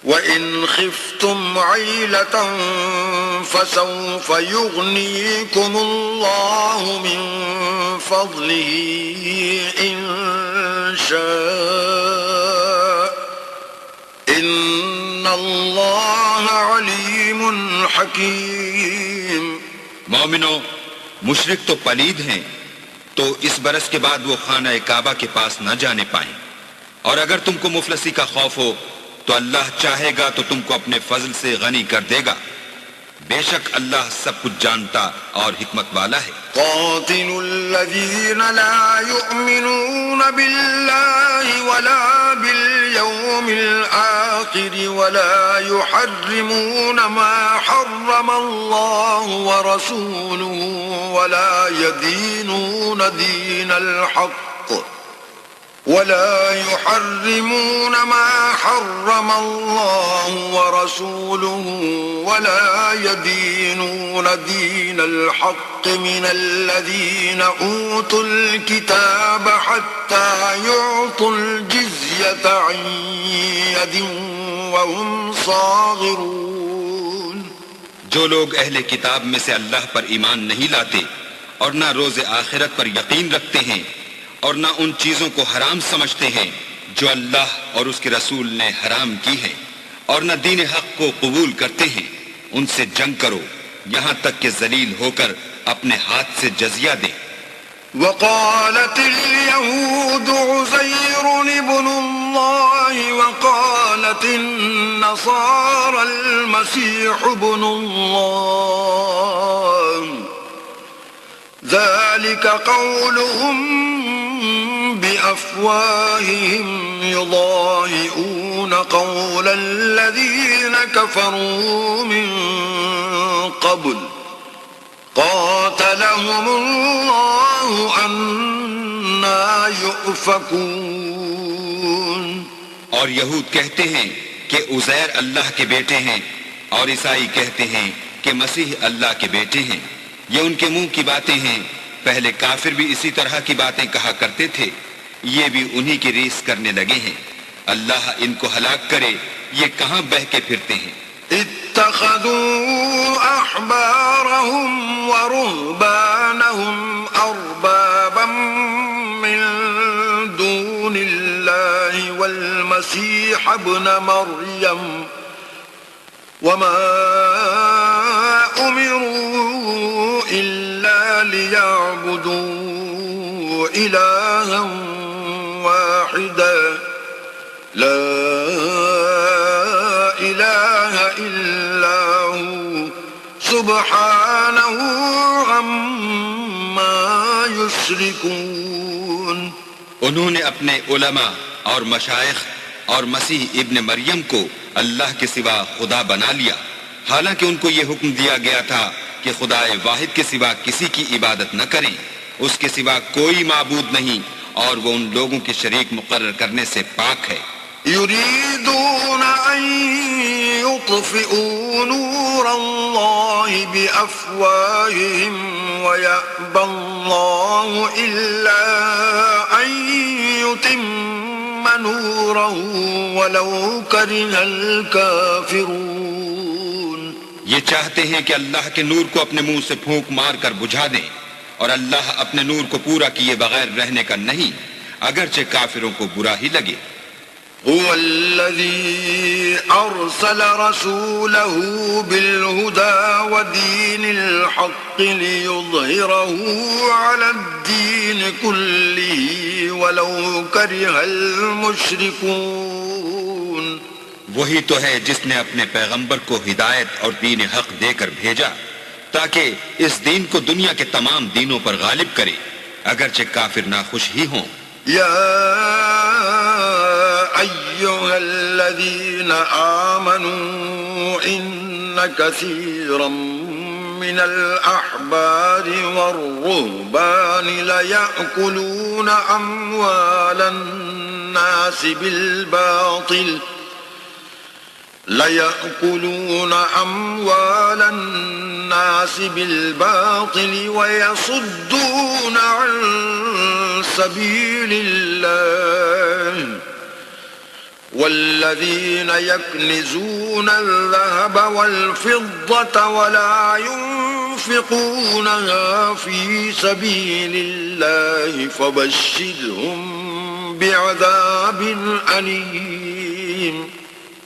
وإن خفتم عيلة فسوف يغنيكم الله من فضله إن شاء إن الله عليم حكيم۔ مومنو، مشرک تو پلید ہیں، تو اس برس کے بعد وہ خانہ کعبہ کے پاس نہ جانے پائیں، اور اگر تم کو مفلسی کا خوف ہو تو اللہ چاہے گا تو تم کو اپنے فضل سے غنی کر دے گا، بے شک اللہ سب کچھ جانتا اور حکمت والا ہے۔ قاتلوا الذين لا يؤمنون بالله ولا باليوم الآخر ولا يحرمون ما حرم الله ورسوله ولا يدينون دين الحق ولا يحرمون ما حرم الله ورسوله ولا يدينون دين الحق من الذين أوتوا الكتاب حتى يعطوا الجزية عن يد وهم صاغرون۔ جو لوگ اہل کتاب میں سے اللہ پر ایمان نہیں لاتے اور نہ روز آخرت پر یقین رکھتے ہیں اور نہ ان چیزوں کو حرام سمجھتے ہیں جو اللہ اور اس کے رسول نے حرام کی ہیں، اور نہ دین حق کو قبول کرتے ہیں، ان سے جنگ کرو یہاں تک کہ ذلیل ہو کر اپنے ہاتھ سے جزیہ دیں۔ وقالت اليهود عزير ابن الله وقالت النصارى المسيح ابن الله ذلك قولهم بأفواههم يضاهئون قول الذين كفروا من قبل قاتلهم الله أنا يؤفكون۔ اور یہود کہتے ہیں کہ عزیر اللہ کے بیٹے ہیں، اور عیسائی کہتے ہیں کہ مسیح اللہ کے بیٹے ہیں، یہ ان کے منہ کی باتیں ہیں، پہلے کافر بھی اسی طرح کی باتیں کہا کرتے تھے، یہ بھی انہی کی ریس کرنے لگے ہیں، اللہ ان کو ہلاک کرے، یہ کہاں بہہ کے پھرتے ہیں۔ اتخذوا احبارهم ورهبانهم اربابا من دون الله والمسيح ابن مريم وما امروا الا ليعبدوا الها واحدا لا إله إلا هو سبحانه عما يشركون۔ انہوں نے اپنے علماء اور مشائخ اور مسیح ابن مریم کو اللہ کے سوا خدا بنا لیا، حالانکہ ان کو یہ حکم دیا گیا تھا کہ خدا واحد کے سوا کسی کی عبادت نہ کریں، اس کے سوا کوئی معبود نہیں، اور وہ ان لوگوں کے شریک مقرر کرنے سے پاک ہے۔ يريدون أن يطفئوا نور الله بأفواههم ويأبى الله إلا أن يتم نوره ولو كره الكافرون. یہ چاہتے ہیں کہ اللہ کے نور کو اپنے منہ سے پھونک مار کر بجھا دیں، اور اللہ اپنے نور کو پورا کیے بغیر رہنے کا نہیں، اگرچہ کافروں کو برا ہی لگے. هو الذي أرسل رسوله بالهدى ودين الحق ليظهره على الدين كله ولو كره المشركون. وہی تو ہے جس نے اپنے پیغمبر کو ہدایت اور دین حق دے کر بھیجا تاکہ اس دین کو دنیا کے تمام دینوں پر غالب کرے، اگرچہ کافر ناخوش ہی ہوں. أيها الذين آمنوا إن كثيرا من الأحبار والرهبان ليأكلون أموال الناس بالباطل ويصدون عن سبيل الله والذين يكنزون الذهب والفضة ولا ينفقونها في سبيل الله فبشرهم بعذاب أليم.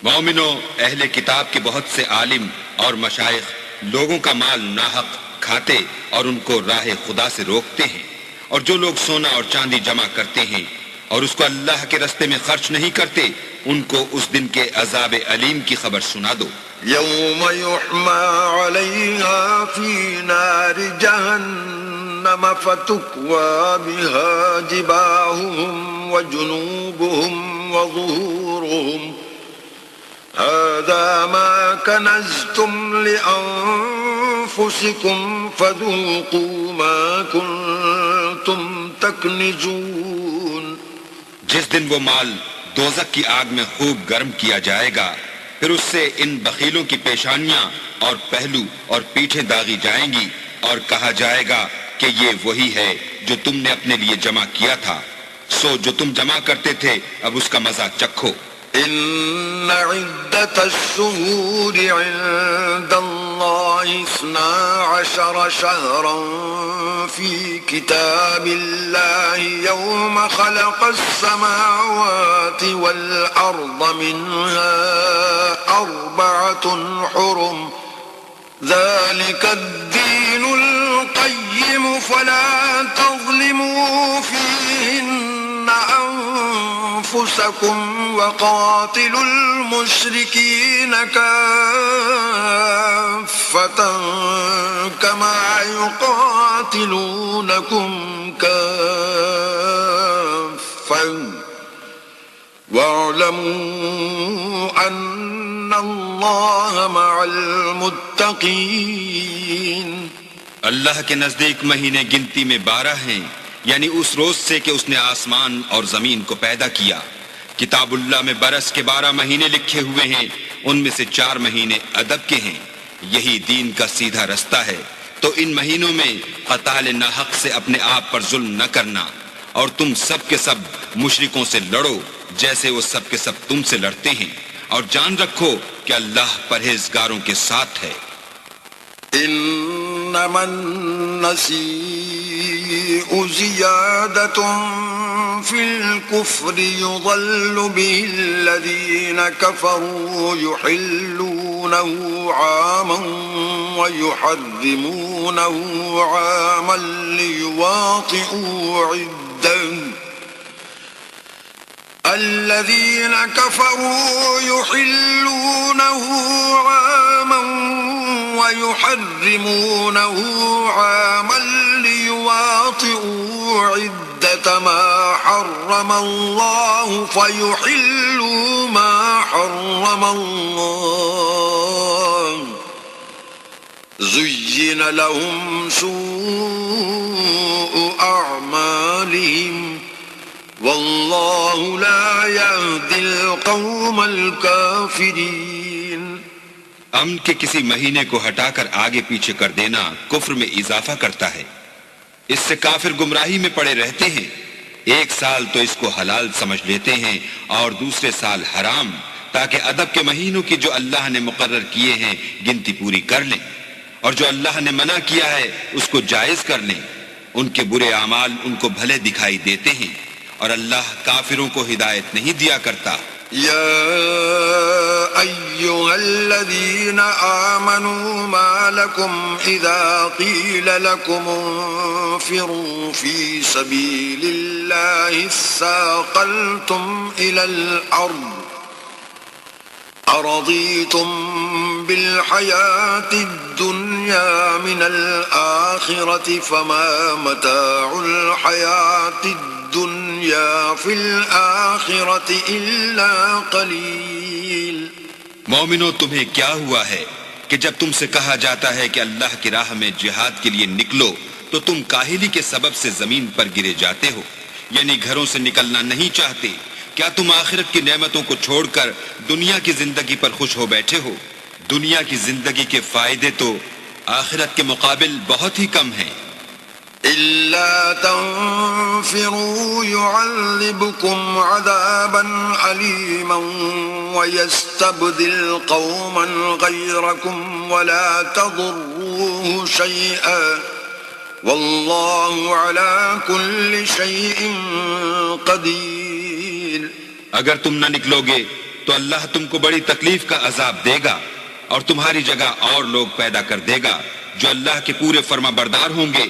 مومنو، اہل کتاب کے بہت سے عالم اور مشائخ لوگوں کا مال ناحق کھاتے اور ان کو راہ خدا سے روکتے ہیں، اور جو لوگ سونا اور چاندی جمع کرتے ہیں اور اس کو اللہ کے رستے میں خرچ نہیں کرتے، ان کو اس دن کے عذاب علیم کی خبر سنا دو. يوم يحمى عليها في نار جهنم فتكوى بها جباههم وجنوبهم وظهورهم هذا ما كنزتم لأنفسكم فذوقوا ما كنتم تكنزون. جس دن وہ مال دوزخ کی آگ میں خوب گرم کیا جائے گا، پھر اس سے ان بخیلوں کی پیشانیاں اور پہلو اور پیٹھیں داغی جائیں گی، اور کہا جائے گا کہ یہ وہی ہے جو تم نے اپنے لیے جمع کیا تھا، سو جو تم جمع کرتے تھے اب اس کا مزہ چکھو. إن عدة الشهور عند الله 12 شهرا في كتاب الله يوم خلق السماوات والأرض منها 4 حرم ذلك الدين القيم فلا تظلموا فيهن أنفسكم وقاتلوا المشركين كافة كما يقاتلونكم كافة واعلموا أن الله مع المتقين. اللہ کے نزدیک مہینے گنتی میں 12 ہیں، یعنی اس روز سے کہ اس نے آسمان اور زمین کو پیدا کیا. کتاب اللہ میں برس کے 12 مہینے لکھے ہوئے ہیں، ان میں سے 4 مہینے ادب کے ہیں. یہی دین کا سیدھا رستہ ہے. تو ان مہینوں میں قتال ناحق سے اپنے آپ پر ظلم نہ کرنا، اور تم سب کے سب مشرکوں سے لڑو جیسے وہ سب کے سب تم سے لڑتے ہیں، اور جان رکھو کہ اللہ پرہیزگاروں کے ساتھ ہے. إنما النسيء زيادة في الكفر يضل به الذين كفروا يحلونه عاما ويحرمونه عاما ليواطئوا عدة الذين كفروا يحلونه عاما ويحرمونه عاما ليواطئوا عدة ما حرم الله فيحلوا ما حرم الله زين لهم سوء أعمالهم والله لا يهدي القوم الكافرين. امن کے کسی مہینے کو ہٹا کر آگے پیچھے کر دینا کفر میں اضافہ کرتا ہے. اس سے کافر گمراہی میں پڑے رہتے ہیں. ایک سال تو اس کو حلال سمجھ لیتے ہیں اور دوسرے سال حرام، تاکہ ادب کے مہینوں کی جو اللہ نے مقرر کیے ہیں گنتی پوری کر لیں، اور جو اللہ نے منع کیا ہے اس کو جائز کر لیں. ان کے برے اعمال ان کو بھلے دکھائی دیتے ہیں، اور اللہ کافروں کو ہدایت نہیں دیا کرتا. يا أيها الذين آمنوا ما لكم إذا قيل لكم انفروا في سبيل الله اثاقلتم إلى الأرض أرضيتم بالحياة الدنيا من الآخرة فما متاع الحياة الدنيا في الآخرة إلا قليل. مومنو، تمہیں کیا ہوا ہے کہ جب تم سے کہا جاتا ہے کہ اللہ کی راہ میں جہاد کے لیے نکلو تو تم کاہلی کے سبب سے زمین پر گرے جاتے ہو، یعنی گھروں سے نکلنا نہیں چاہتے. کیا تم آخرت کی نعمتوں کو چھوڑ کر دنیا کی زندگی پر خوش ہو بیٹھے ہو؟ دنیا کی زندگی کے فائدے تو آخرت کے مقابل بہت ہی کم ہیں. إلا تنفروا يعذبكم عذابا أليما ويستبدل قوما غيركم ولا تضروه شيئا والله على كل شيء قدير. اگر تم نہ نکلو گے تو اللہ تم کو بڑی تکلیف کا عذاب دے گا اور تمہاری جگہ اور لوگ پیدا کر دے گا جو اللہ کے پورے فرما بردار ہوں گے،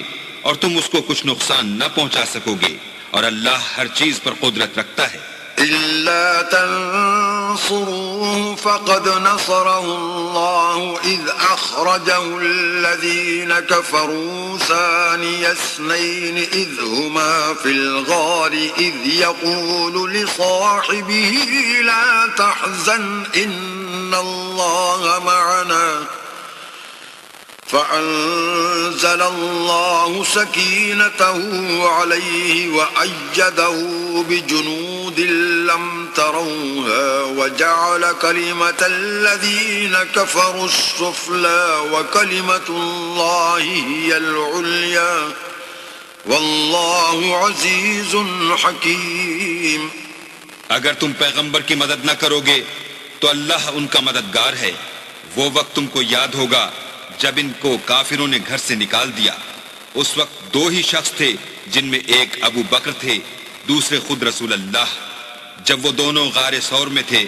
اور تم اس کو کچھ نقصان نہ پہنچا سکو گے، اور اللہ ہر چیز پر قدرت رکھتا ہے. إلا تنصروه فقد نصره الله إذ أخرجه الذين كفروا ثاني اثنين إذ هما في الغار إذ يقول لصاحبه لا تحزن إن الله معنا فأنزل الله سكينته عليه وأيده بجنود لم تروها وجعل كلمة الذين كفروا السفلى وكلمة الله هي العليا والله عزيز حكيم. اگر تم پیغمبر کی مدد نہ کرو گے تو اللہ ان کا مددگار ہے. وہ وقت تم کو یاد ہوگا جب ان کو کافروں نے گھر سے نکال دیا. اس وقت دو ہی شخص تھے جن میں ایک ابو بکر تھے، دوسرے خود رسول اللہ. جب وہ دونوں غار ثور میں تھے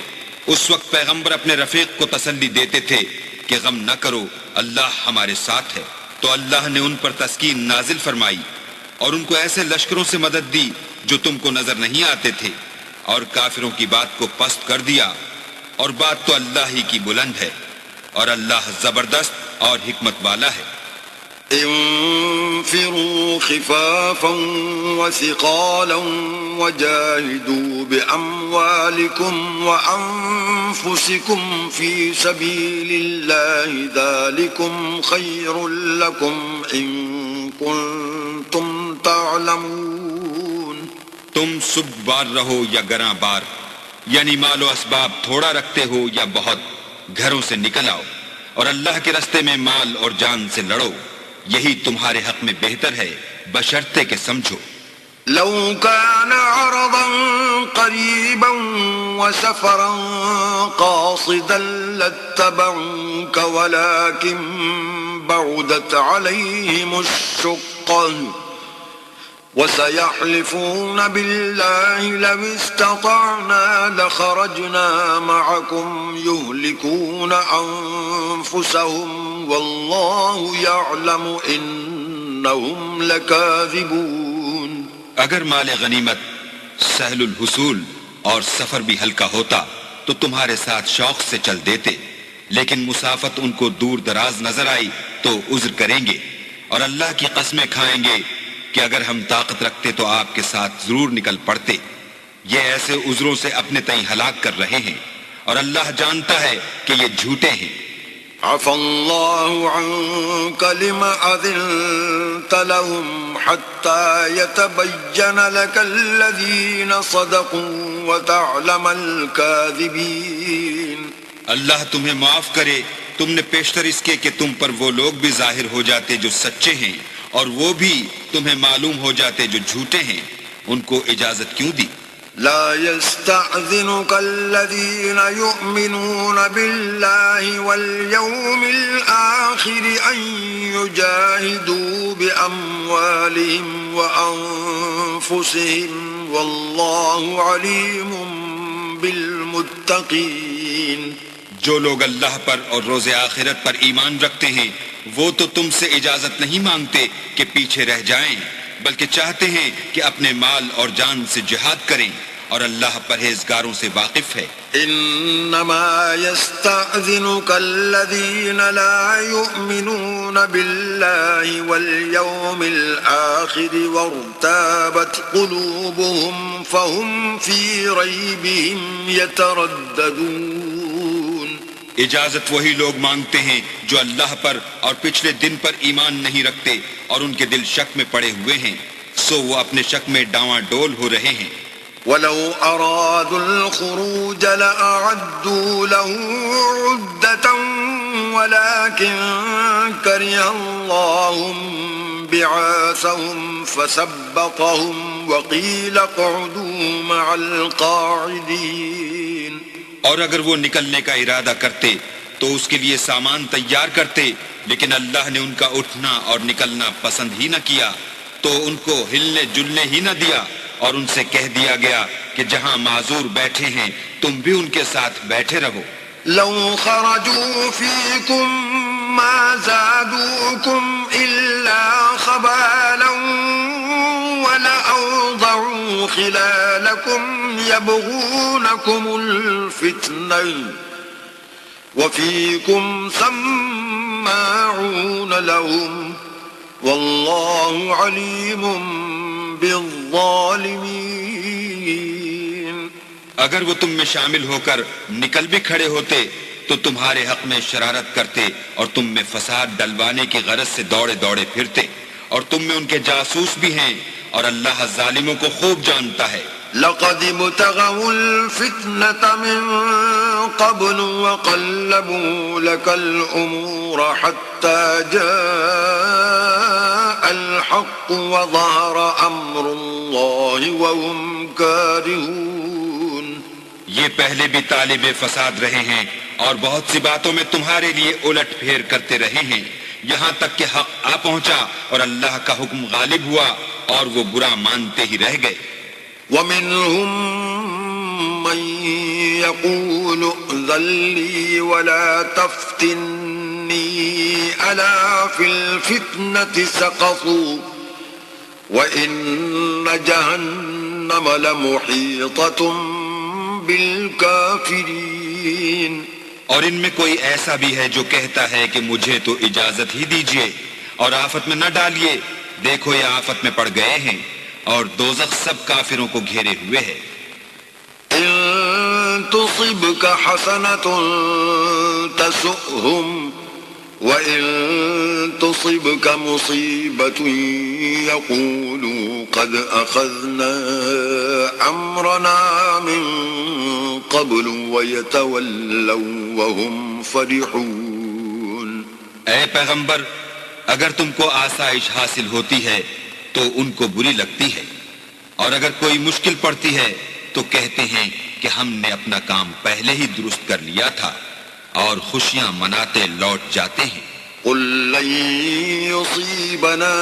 اس وقت پیغمبر اپنے رفیق کو تسلی دیتے تھے کہ غم نہ کرو، اللہ ہمارے ساتھ ہے. تو اللہ نے ان پر تسکین نازل فرمائی اور ان کو ایسے لشکروں سے مدد دی جو تم کو نظر نہیں آتے تھے، اور کافروں کی بات کو پست کر دیا. اور بات تو اللہ ہی کی بلند ہے، اور اللہ زبردست اور حکمت والا ہے. انفروا خفافا وثقالا وجاهدوا بأموالكم وأنفسكم في سبيل الله ذلكم خير لكم إن كنتم تعلمون. تم سب بار رہو یا گراں بار، یعنی مال و اسباب تھوڑا رکھتے ہو یا بہت، گھروں سے نکل آؤ اور اللہ کے راستے میں مال اور جان سے لڑو، یہی تمہارے حق میں بہتر ہے بشرطے کہ سمجھو. لو كان عرضا قريبا وسفرا قاصدا لاتبعوك ولكن بعدت عليهم الشقة وسيحلفون بالله لو استطعنا لخرجنا معكم يهلكون أنفسهم والله يعلم إنهم لكاذبون. اگر مال غنیمت سہل الحصول اور سفر بھی ہلکا ہوتا تو تمہارے ساتھ شوق سے چل دیتے، لیکن مسافت ان کو دور دراز نظر آئی تو عذر کریں گے، اور اللہ کی قسمیں کھائیں گے کہ اگر ہم طاقت رکھتے تو آپ کے ساتھ ضرور نکل پڑتے. یہ ایسے عذروں سے اپنے تئیں ہلاک کر رہے ہیں، اور اللہ جانتا ہے کہ یہ جھوٹے ہیں. عفى الله عنك لما أذنت لهم حتى يتبين لك الذين صدقوا وتعلم الكاذبين. اللہ تمہیں معاف کرے، تم نے پیشتر اس کے کہ تم پر وہ لوگ بھی ظاہر ہو جاتے جو سچے ہیں، اور وہ بھی تمہیں معلوم ہو جاتے جو جھوٹے ہیں. ان کو اجازت کیوں دی؟ لا يستأذنك الذين يؤمنون بالله واليوم الآخر أن يجاهدوا بأموالهم وأنفسهم والله عليم بالمتقين. جو لوگ اللہ پر اور روز آخرت پر ایمان رکھتے ہیں وہ تو تم سے اجازت نہیں مانگتے کہ پیچھے رہ جائیں، بلکہ چاہتے ہیں کہ اپنے مال اور جان سے جہاد کریں، اور اللہ پرہیزگاروں سے واقف ہے. انما يستأذنك الذين لا يؤمنون بالله واليوم الآخر وارتابت قلوبهم فهم في ريبهم يترددون. اجازت وہی لوگ مانگتے ہیں جو اللہ پر اور پچھلے دن پر ایمان نہیں رکھتے اور ان کے دل شک میں پڑے ہوئے ہیں، سو وہ اپنے شک میں ڈاواں ڈول ہو رہے ہیں. وَلَوْ أَرَادُوا الْخُرُوجَ لَأَعَدُّوا لَهُ عُدَّةً وَلَكِنْ كَرِهَ اللَّهُ بِعَاثَهُمْ فَثَبَّطَهُمْ وَقِيلَ اقْعُدُوا مَعَ الْقَاعِدِينَ. اور اگر وہ نکلنے کا ارادہ کرتے تو اس کے لیے سامان تیار کرتے، لیکن اللہ نے ان کا اٹھنا اور نکلنا پسند ہی نہ کیا، تو ان کو ہلنے جلنے ہی نہ دیا، اور ان سے کہہ دیا گیا کہ جہاں معذور بیٹھے ہیں تم بھی ان کے ساتھ بیٹھے رہو. لو خرجوا فيكم ما زادوكم إلا خبالا ولأوضعوا خلالكم يبغونكم الفتنة وفيكم سماعون لهم والله عليم بالظالمين. اگر وہ تم میں شامل ہو کر نکل بھی کھڑے ہوتے تو تمہارے حق میں شرارت کرتے اور تم میں فساد ڈلوانے کی غرض سے دوڑے دوڑے پھرتے، اور تم میں ان کے جاسوس بھی ہیں، اور اللہ ظالموں کو خوب جانتا ہے. لقد ابتغوا الفتنة من قبل وقلبوا لك الأمور حتى جاء الحق وظهر أمر الله وهم كارهون. یہ پہلے بھی طالب فساد رہے ہیں اور بہت سی باتوں میں تمہارے لیے الٹ پھیر کرتے رہے ہیں، یہاں تک کہ حق آ پہنچا اور اللہ کا حکم غالب ہوا اور وہ برا مانتے ہی رہ گئے. وَمِنْهُمْ مَنْ يَقُولُ ائْذَنْ لِي وَلَا تَفْتِنِّي أَلَا فِي الْفِتْنَةِ سَقَطُوا وَإِنَّ جَهَنَّمَ لَمُحِيطَةٌ بِالْكَافِرِينَ. اور ان میں کوئی ایسا بھی ہے جو کہتا ہے کہ مجھے تو اجازت ہی دیجیے اور آفت میں نہ ڈالیے، دیکھو یہ آفت میں پڑ گئے ہیں، اور دوزخ سب کافروں کو گھیرے ہوئے ہے. إن تصبك حسنة تسؤهم وإن تصبك مصيبة يقولوا قد أخذنا أمرنا من قبل ويتولوا وهم فرحون. اے پیغمبر، اگر تم کو آسائش حاصل ہوتی ہے تو ان کو بری لگتی ہے، اور اگر کوئی مشکل پڑتی ہے تو کہتے ہیں کہ ہم نے اپنا کام پہلے ہی درست کر لیا تھا، اور خوشیاں مناتے لوٹ جاتے ہیں. قل لن يصيبنا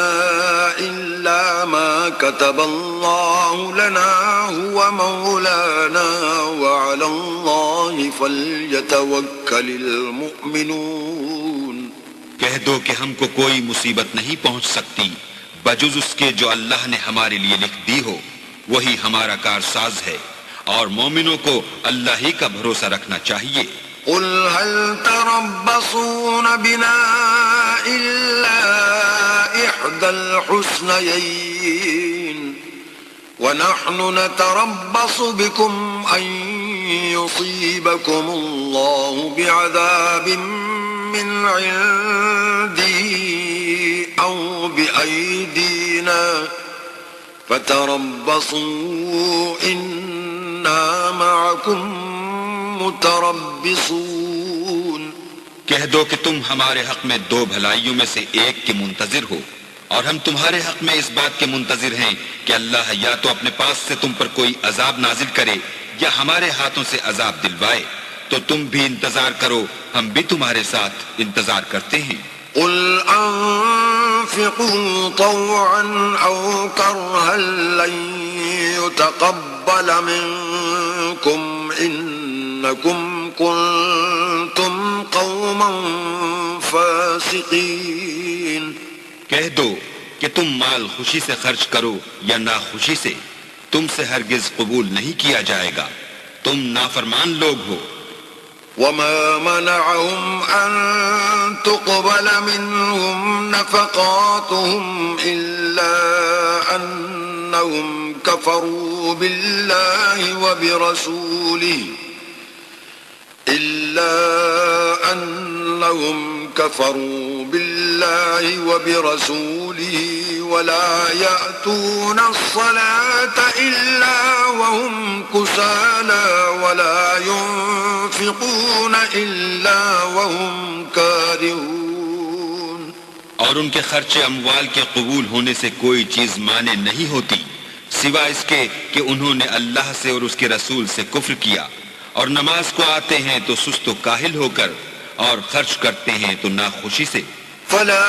إلا ما كتب الله لنا هو مولانا وعلى الله فليتوكل المؤمنون. کہہ دو کہ ہم کو کوئی مصیبت نہیں پہنچ سکتی بجز اس کے جو اللہ نے ہمارے لیے لکھ دی ہو، وہی ہمارا کارساز ہے، اور مومنوں کو اللہ ہی کا بھروسہ رکھنا چاہیے. قل هل تربصون بنا إلا إحدى الحسنيين ونحن نتربص بكم أن يصيبكم الله بعذاب من عندي أو بأيدينا علينا فتربصوا إنا معكم متربصون. کہہ دو کہ تم ہمارے حق میں دو بھلائیوں میں سے ایک کے منتظر ہو، اور ہم تمہارے حق میں اس بات کے منتظر ہیں کہ اللہ یا تو اپنے پاس سے تم پر کوئی عذاب نازل کرے یا ہمارے ہاتھوں سے عذاب دلوائے. تو تم بھی انتظار کرو، ہم بھی تمہارے ساتھ انتظار کرتے ہیں. قل أنفقوا طوعا أو كرها لن يتقبل منكم إنكم كنتم قوما فاسقين. کہہ دو کہ تم مال خوشی سے خرچ کرو یا ناخوشی سے، تم سے ہرگز قبول نہیں کیا جائے گا، تم نافرمان لوگ ہو. وما منعهم أن تقبل منهم نفقاتهم إلا أنهم كفروا بالله وبرسوله ولا يأتون الصلاة إلا وهم كسالى ولا ينفقون إلا وهم كارهون. اور ان کے خرچ اموال کے قبول ہونے سے کوئی چیز مانے نہیں ہوتی سوائے اس کے کہ انہوں نے اللہ سے اور اس کے رسول سے کفر کیا، اور نماز کو آتے ہیں تو سست و کاہل ہو کر، اور خرچ کرتے ہیں تو ناخوشی سے. فلا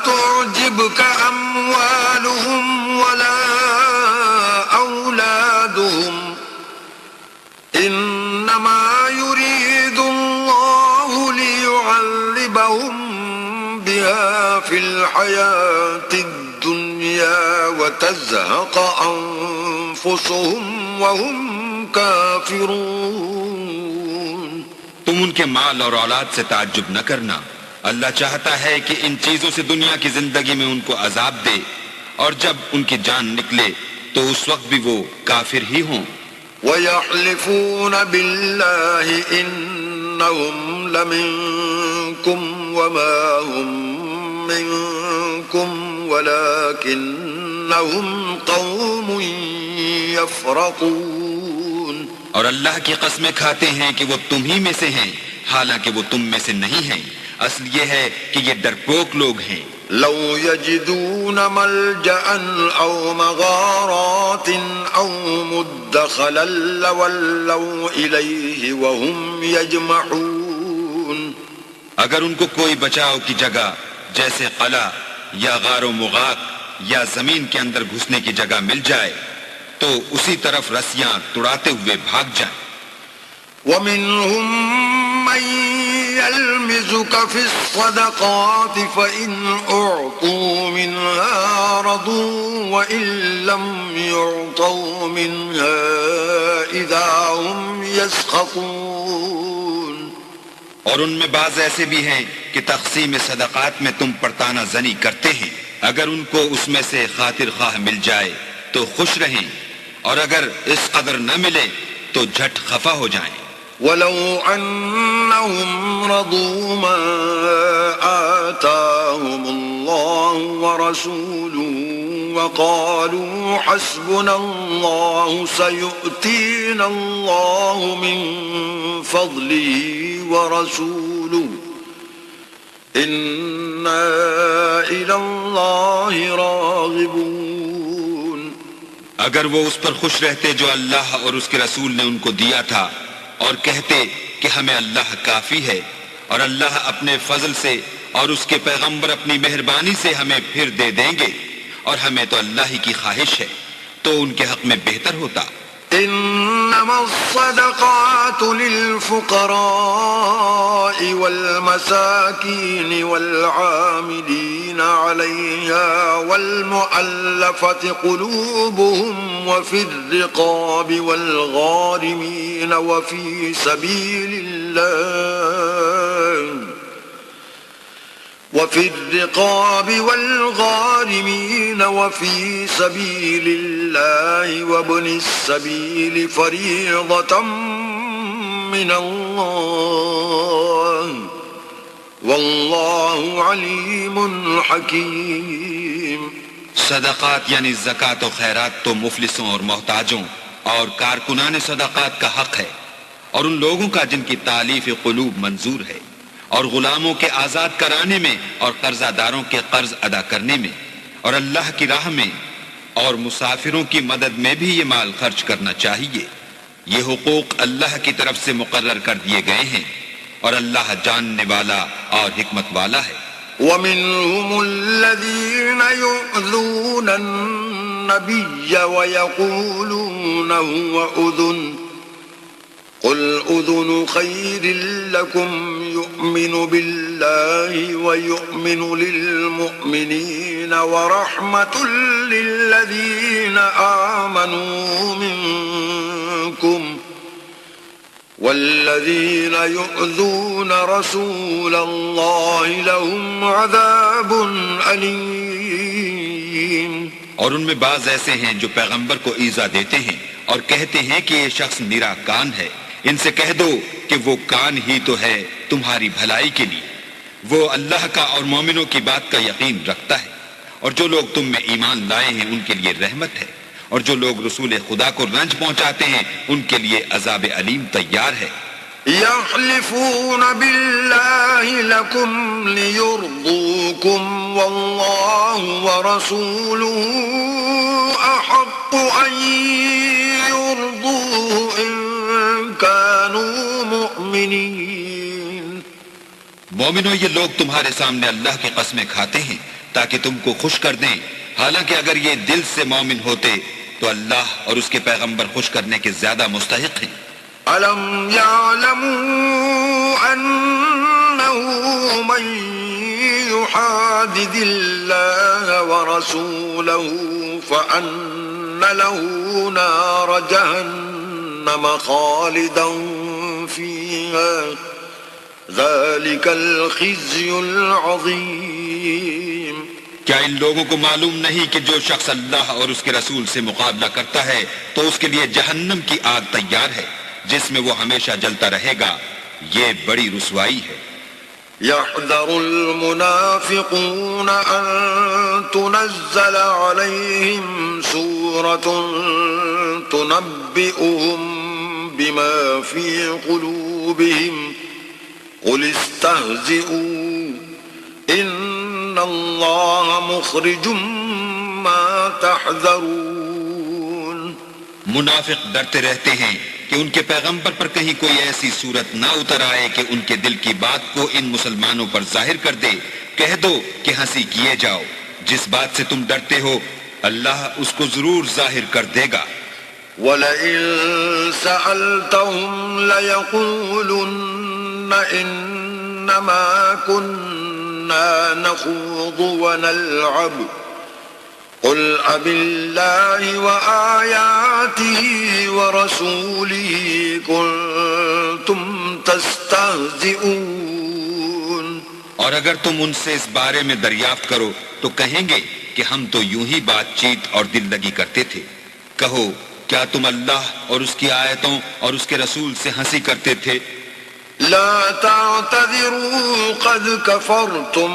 تعجبك أموالهم ولا أولادهم إنما يريد الله ليعذبهم بها في الحياة الدنيا وتزهق أنفسهم وهم كافرون. تم ان کے مال اور اولاد سے تعجب نہ کرنا، اللہ چاہتا ہے کہ ان چیزوں سے دنیا کی زندگی میں ان کو عذاب دے، اور جب ان کی جان نکلے تو اس وقت بھی وہ کافر ہی ہوں. وَيَحْلِفُونَ بِاللَّهِ إِنَّهُمْ لَمِنكُمْ وَمَا هُمْ مِنكُمْ وَلَكِنَّهُمْ قَوْمٌ يَفْرَقُونَ. اور اللہ کی قسمیں کھاتے ہیں کہ وہ تم ہی میں سے ہیں، حالانکہ وہ تم میں سے نہیں ہیں. اصل یہ ہے کہ یہ ڈرپوک لوگ ہیں. لو يجدون ملجأ أو مغارات أو مدخلا لولوا إليه وهم يجمعون. اگر ان کو کوئی بچاؤ کی جگہ جیسے قلعہ یا غار و مغاق یا زمین کے اندر گھسنے کی جگہ مل جائے تو اسی طرف رسیاں توڑاتے ہوئے بھاگ جائیں. ومنهم من يلمزك في الصدقات فإن أعطوا منها رضوا وإن لم يعطوا منها إذا هم يسخطون. اور ان میں بعض ایسے بھی ہیں کہ تقسیم صدقات میں تم پر تانا زنی کرتے ہیں، اگر ان کو اس میں سے خاطر خواہ مل جائے تو خوش رہیں، اور اگر اس قدر نہ ملے تو جھٹ خفا ہو جائیں. ولو أنهم رضوا ما آتاهم الله ورسوله وقالوا حسبنا الله سيؤتينا الله من فضله ورسوله إنا إلى الله راغبون. اگر وہ اس پر خوش رہتے جو اللہ اور اس کے رسول نے ان کو دیا تھا، اور کہتے کہ ہمیں اللہ کافی ہے، اور اللہ اپنے فضل سے اور اس کے پیغمبر اپنی مہربانی سے ہمیں پھر دے دیں گے، اور ہمیں تو اللہ ہی کی خواہش ہے، تو ان کے حق میں بہتر ہوتا. انما الصدقات للفقراء والمساكين والعاملين عليها والمؤلفة قلوبهم وفي الرقاب والغارمين وفي سبيل الله وابن السبيل فريضة من الله والله عليم حكيم. صدقات یعنی زکوٰۃ و خیرات تو مفلسوں اور محتاجوں اور کارکنان صدقات کا حق ہے، اور ان لوگوں کا جن کی تالیف قلوب منظور ہے، اور غلاموں کے آزاد کرانے میں، اور قرضہ داروں کے قرض ادا کرنے میں، اور اللہ کی راہ میں، اور مسافروں کی مدد میں بھی یہ مال خرچ کرنا چاہیے۔ یہ حقوق اللہ کی طرف سے مقرر کر دیے گئے ہیں، اور اللہ جاننے والا اور حکمت والا ہے۔ ومنهم الذين يؤذون النبي ويقولون هو أذن قل أذن خير لكم يؤمن بالله ويؤمن للمؤمنين ورحمة للذين آمنوا منكم والذين يؤذون رسول الله لهم عذاب أليم۔ اور ان میں بعض ایسے ہیں جو پیغمبر کو ایذا دیتے ہیں اور کہتے ہیں کہ یہ شخص نرا کان ہے۔ ان سے کہہ دو کہ وہ کان ہی تو ہے تمہاری بھلائی کے لیے، وہ اللہ کا اور مومنوں کی بات کا یقین رکھتا ہے، اور جو لوگ تم میں ایمان لائے ہیں ان کے لیے رحمت ہے، اور جو لوگ رسول خدا کو رنج پہنچاتے ہیں ان کے لیے عذاب علیم تیار ہے۔ يحلفون بالله لكم ليرضوكم والله ورسوله أحق أن يرضوه إن كانوا مؤمنين۔ مومنو، یہ لوگ تمہارے سامنے اللہ کی قسمیں کھاتے ہیں تاکہ تم کو خوش کر دیں، حالانکہ اگر یہ دل سے مومن ہوتے تو اللہ اور اس کے پیغمبر خوش کرنے کے زیادہ مستحق ہیں۔ أَلَمْ يَعْلَمُوا أَنَّهُ مَن يُحَادِدِ اللَّهَ وَرَسُولَهُ فَأَنَّ لَهُ نَارَ جَهَنَّمَ خَالِدًا فِيهَا ذَلِكَ الْخِزْيُ الْعَظِيمُ۔ کیا ان لوگوں کو معلوم نہیں کہ جو شخص اللہ اور اس کے رسول سے مقابلہ کرتا ہے تو اس کے لیے جہنم کی آگ تیار ہے جس میں وہ ہمیشہ جلتا رہے گا، یہ بڑی رسوائی ہے۔ يحذر المنافقون أن تنزل عليهم سورة تنبئهم بما في قلوبهم قل استهزئوا إن الله مخرج ما تحذرون۔ منافق ڈرتے رہتے ہیں کہ ان کے پیغمبر پر کہیں کوئی ایسی صورت نہ اتر آئے کہ ان کے دل کی بات کو ان مسلمانوں پر ظاہر کر دے۔ کہہ دو کہ ہنسی کیے جاؤ، جس بات سے تم ڈرتے ہو اللہ اس کو ضرور ظاہر کر دے گا۔ وَلَئِن سَأَلْتَهُمْ لَيَقُولُنَّ إِنَّمَا كُنَّا نَخُوضُ وَنَلْعَبُ قُلْ أَبِاللَّهِ وَآيَاتِهِ وَرَسُولِهِ كُنتُمْ تَسْتَهْزِئُونَ۔ اور اگر تم ان سے اس بارے میں دریافت کرو تو کہیں گے کہ ہم تو یوں ہی بات چیت اور دل لگی کرتے تھے۔ کہو کیا تم اللہ اور اس کی آیتوں اور اس کے رسول سے ہنسی کرتے تھے؟ لا تعتذروا قد كفرتم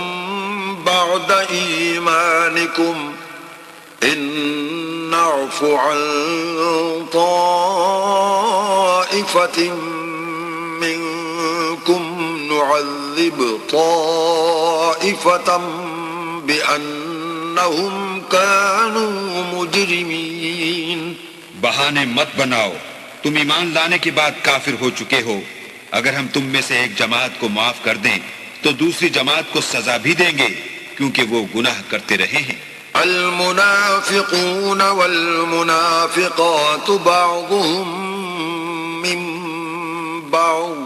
بعد إيمانكم إن نعف عن طائفة منكم نعذب طائفة بأنهم كانوا مجرمين۔ بہانے مت بناؤ، تم ایمان لانے کے بعد کافر ہو چکے ہو۔ اگر ہم تم میں سے ایک جماعت کو معاف کر دیں تو دوسری جماعت کو سزا بھی دیں گے کیونکہ وہ گناہ کرتے رہے ہیں۔ المنافقون والمنافقات بعضهم من بعض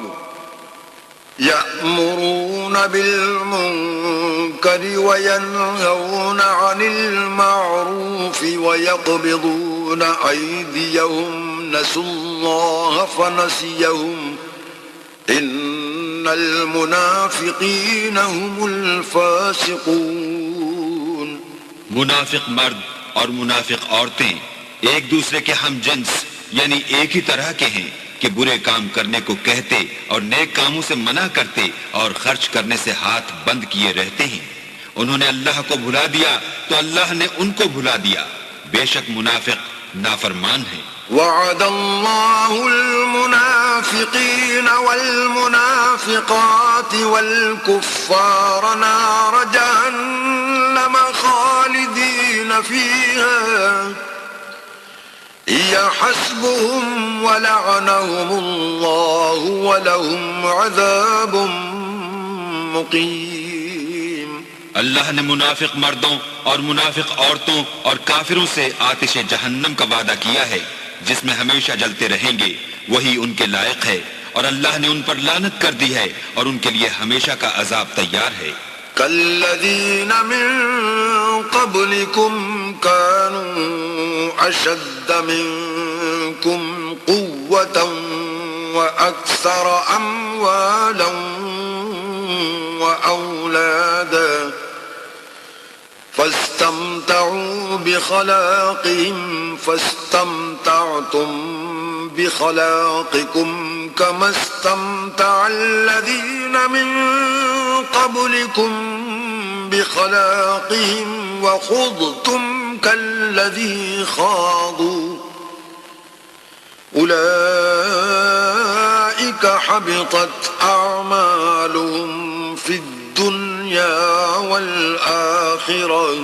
يأمرون بالمنكر وينهون عن المعروف ويقبضون أيديهم نسوا الله فنسيهم إن المنافقين هم الفاسقون۔ منافق مرد اور منافق عورتیں ایک دوسرے کے ہم جنس یعنی ایک ہی طرح کے ہیں کہ برے کام کرنے کو کہتے اور نیک کاموں سے منع کرتے اور خرچ کرنے سے ہاتھ بند کیے رہتے ہیں۔ انہوں نے اللہ کو بھلا دیا تو اللہ نے ان کو بھلا دیا. بے شک منافق نافرمان ہیں. وعد الله المنافقين والمنافقات والكفار نار جهنم خالدين فيها هي حسبهم ولعنهم الله ولهم عذاب مقيم. اللہ نے منافق مردوں اور منافق عورتوں اور کافروں سے آتش جہنم کا وعدہ کیا ہے جس میں ہمیشہ جلتے رہیں گے، وہی ان کے لائق ہے، اور اللہ نے ان پر لعنت کر دی ہے اور ان کے لیے ہمیشہ کا عذاب تیار ہے. كالذين من قبلكم كانوا أشد منكم قوة وأكثر أموالا وأولادا فاستمتعوا بخلاقهم فاستمتعتم بخلاقكم كما استمتع الذين من قبلكم بخلاقهم وخضتم كالذي خاضوا أولئك حبطت أعمالهم في الدنيا والآخرة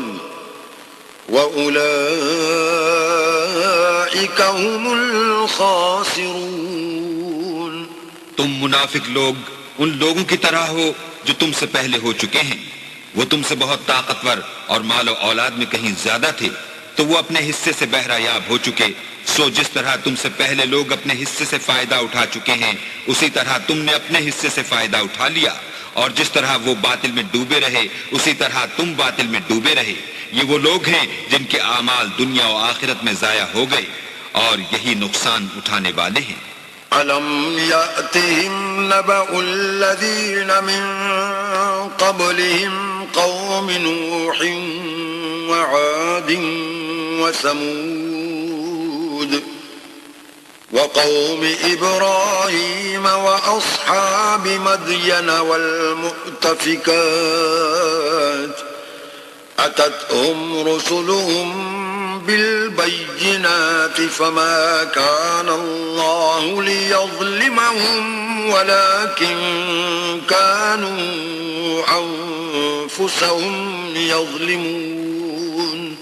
وأولئك هم الخاسرون. تم منافق لوگ ان لوگوں کی طرح ہو جو تم سے پہلے ہو چکے ہیں. وہ تم سے بہت طاقتور اور مال و اولاد میں کہیں زیادہ تھے تو وہ اپنے حصے سے بہرہ یاب ہو چکے. سو جس طرح تم سے پہلے لوگ اپنے حصے سے فائدہ اٹھا چکے ہیں اسی طرح تم نے اپنے حصے سے فائدہ اٹھا لیا، اور جس طرح وہ باطل میں ڈوبے رہے اسی طرح تم باطل میں ڈوبے رہے. یہ وہ لوگ ہیں جن کے اعمال دنیا و آخرت میں ضائع ہو گئے اور یہی نقصان اٹھانے والے ہیں. أَلَمْ يَأْتِهِمْ نَبَأُ الَّذِينَ مِن قَبْلِهِمْ قَوْمِ نُوحٍ وَعَادٍ وَثَمُودَ وقوم إبراهيم وأصحاب مدين والمؤتفكات أتتهم رسلهم بالبينات فما كان الله ليظلمهم ولكن كانوا أنفسهم يظلمون.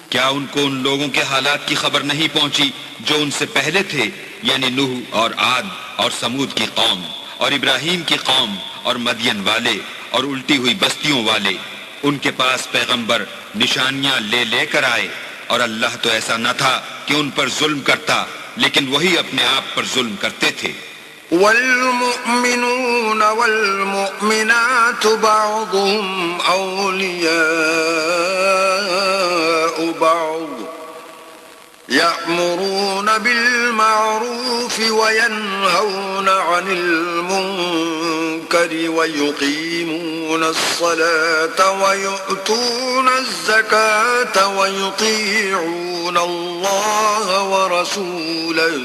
کیا ان کو ان لوگوں کے حالات کی خبر نہیں پہنچی جو ان سے پہلے تھے، یعنی نوح اور عاد اور سمود کی قوم اور ابراہیم کی قوم اور مدین والے اور الٹی ہوئی بستیوں والے؟ ان کے پاس پیغمبر نشانیاں لے لے کر آئے، اور اللہ تو ایسا نہ تھا کہ ان پر ظلم کرتا، لیکن وہی اپنے آپ پر ظلم کرتے تھے. والمؤمنون والمؤمنات بعضهم أولياء بعض يأمرون بالمعروف وينهون عن المنكر ويقيمون الصلاة ويؤتون الزكاة ويطيعون الله ورسوله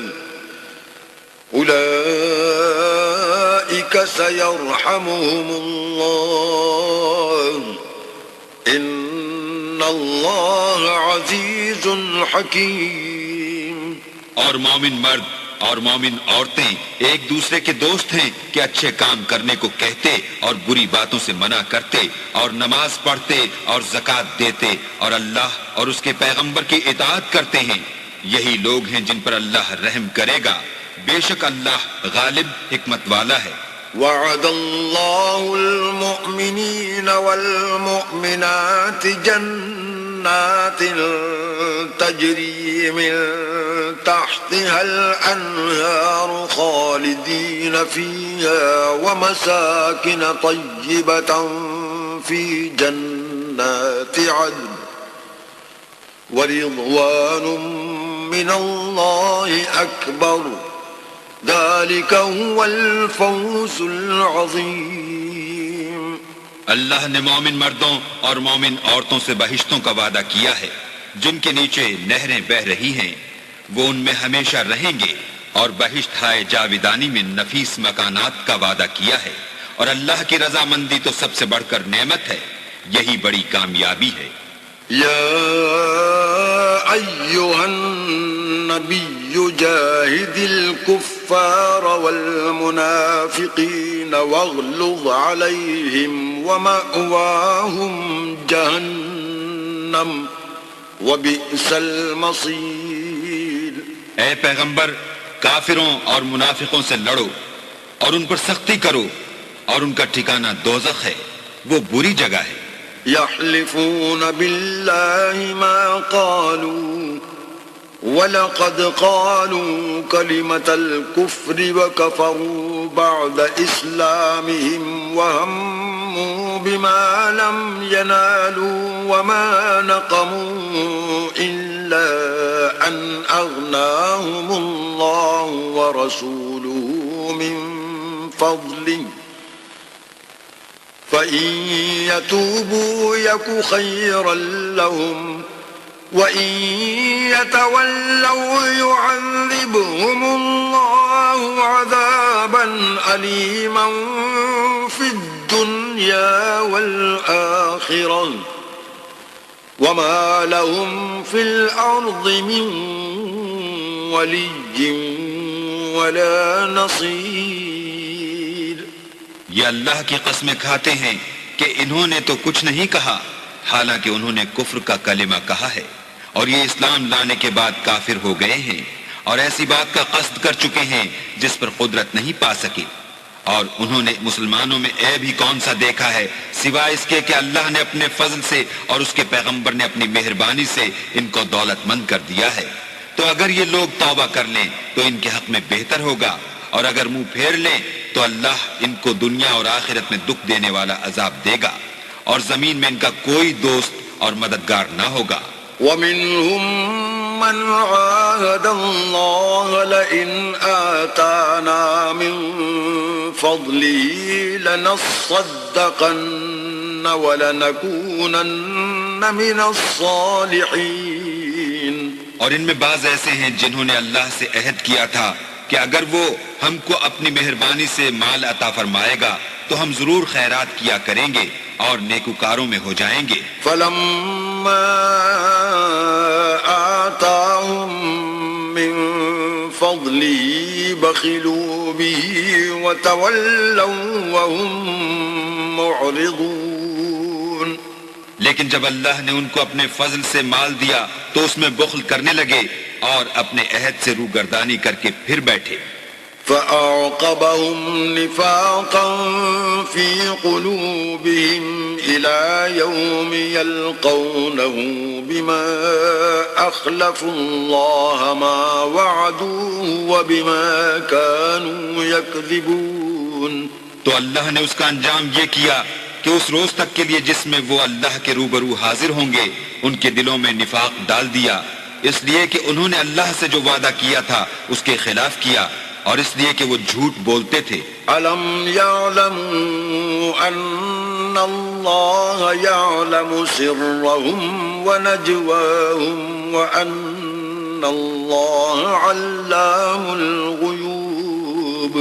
أولئك سيرحمهم الله إن الله عزيز حكيم. اور مومن مرد اور مومن عورتیں ایک دوسرے کے دوست ہیں کہ اچھے کام کرنے کو کہتے اور بری باتوں سے منع کرتے اور نماز پڑھتے اور زکوٰۃ دیتے اور اللہ اور اس کے پیغمبر کی اطاعت کرتے ہیں. یہی لوگ ہیں جن پر اللہ رحم کرے گا، بے شک اللہ غالب حکمت والا ہے. وعد الله المؤمنين والمؤمنات جنات تجري من تحتها الأنهار خالدين فيها ومساكن طيبة في جنات عدن ورضوان من الله أكبر ذلك هو الفوز العظيم. اللہ نے مومن مردوں اور مومن عورتوں سے بہشتوں کا وعدہ کیا ہے جن کے نیچے نہریں بہ رہی ہیں، وہ ان میں ہمیشہ رہیں گے، اور بہشت ہائے جاویدانی میں نفیس مکانات کا وعدہ کیا ہے، اور اللہ کی رضامندی تو سب سے بڑھ کر نعمت ہے. یہی بڑی کامیابی ہے۔ يا أيها النبي جاهد الكفار والمنافقين واغلظ عليهم ومأواهم جهنم وبئس المصير۔ اے پیغمبر، کافروں اور منافقوں سے لڑو اور ان پر سختی کرو، اور ان کا ٹھکانہ دوزخ ہے، وہ بری جگہ ہے۔ يحلفون بالله ما قالوا ولقد قالوا كلمة الكفر وكفروا بعد إسلامهم وهموا بما لم ينالوا وما نقموا إلا أن أغناهم الله ورسوله من فضله فإن يتوبوا يك خيرا لهم وإن يتولوا يعذبهم الله عذابا أليما في الدنيا والآخرة وما لهم في الأرض من ولي ولا نصير۔ یہ اللہ کی قسمیں کھاتے ہیں کہ انہوں نے تو کچھ نہیں کہا، حالانکہ انہوں نے کفر کا کلمہ کہا ہے، اور یہ اسلام لانے کے بعد کافر ہو گئے ہیں، اور ایسی بات کا قصد کر چکے ہیں جس پر قدرت نہیں پا سکے۔ اور انہوں نے مسلمانوں میں عیب ہی کون سا دیکھا ہے سوائے اس کے کہ اللہ نے اپنے فضل سے اور اس کے پیغمبر نے اپنی مہربانی سے ان کو دولت مند کر دیا ہے۔ تو اگر یہ لوگ توبہ کر لیں تو ان کے حق میں بہتر ہوگا، اور اگر منہ پھیر لیں تو اللہ ان کو دنیا اور آخرت میں دکھ دینے والا عذاب دے گا، اور زمین میں ان کا کوئی دوست اور مددگار نہ ہوگا۔ وَمِنْهُمْ مَنْ عَاهَدَ اللَّهَ لَئِنْ آتَانَا مِنْ فَضْلِهِ لَنَصَّدَّقَنَّ وَلَنَكُونَنَّ مِنَ الصَّالِحِينَ۔ اور ان میں بعض ایسے ہیں جنہوں نے اللہ سے عہد کیا تھا کہ اگر وہ ہم کو اپنی مہربانی سے مال عطا فرمائے گا تو ہم ضرور خیرات کیا کریں گے اور نیکوکاروں میں ہو جائیں گے۔ فَلَمَّا آتَاهُم مِّن فَضْلِهِ بَخِلُوا بِهِ وَتَوَلَّوْا وَهُم مُّعْرِضُونَ۔ لیکن جب اللہ نے ان کو اپنے فضل سے مال دیا تو اس میں بخل کرنے لگے اور اپنے عہد سے روگردانی کر کے پھر بیٹھے۔ فَأَعْقَبَهُمْ نِفَاقًا فِي قُلُوبِهِمْ إِلَى يَوْمِ يَلْقَوْنَهُ بِمَا أَخْلَفُوا اللَّهَ مَا وَعَدُوهُ وَبِمَا كَانُوا يَكْذِبُونَ۔ تو اللہ نے اس کا انجام یہ کیا کہ اس روز تک کے لیے جس میں وہ اللہ کے روبرو حاضر ہوں گے ان کے دلوں میں نفاق ڈال دیا، اس لیے کہ انہوں نے اللہ سے جو وعدہ کیا تھا اس کے خلاف کیا، اور اس لیے کہ وہ جھوٹ بولتے تھے۔ أَلَمْ يَعْلَمُوا أَنَّ اللَّهَ يَعْلَمُ سِرَّهُمْ وَنَجْوَاهُمْ وَأَنَّ اللَّهَ عَلَّامُ الْغُيُوبِ۔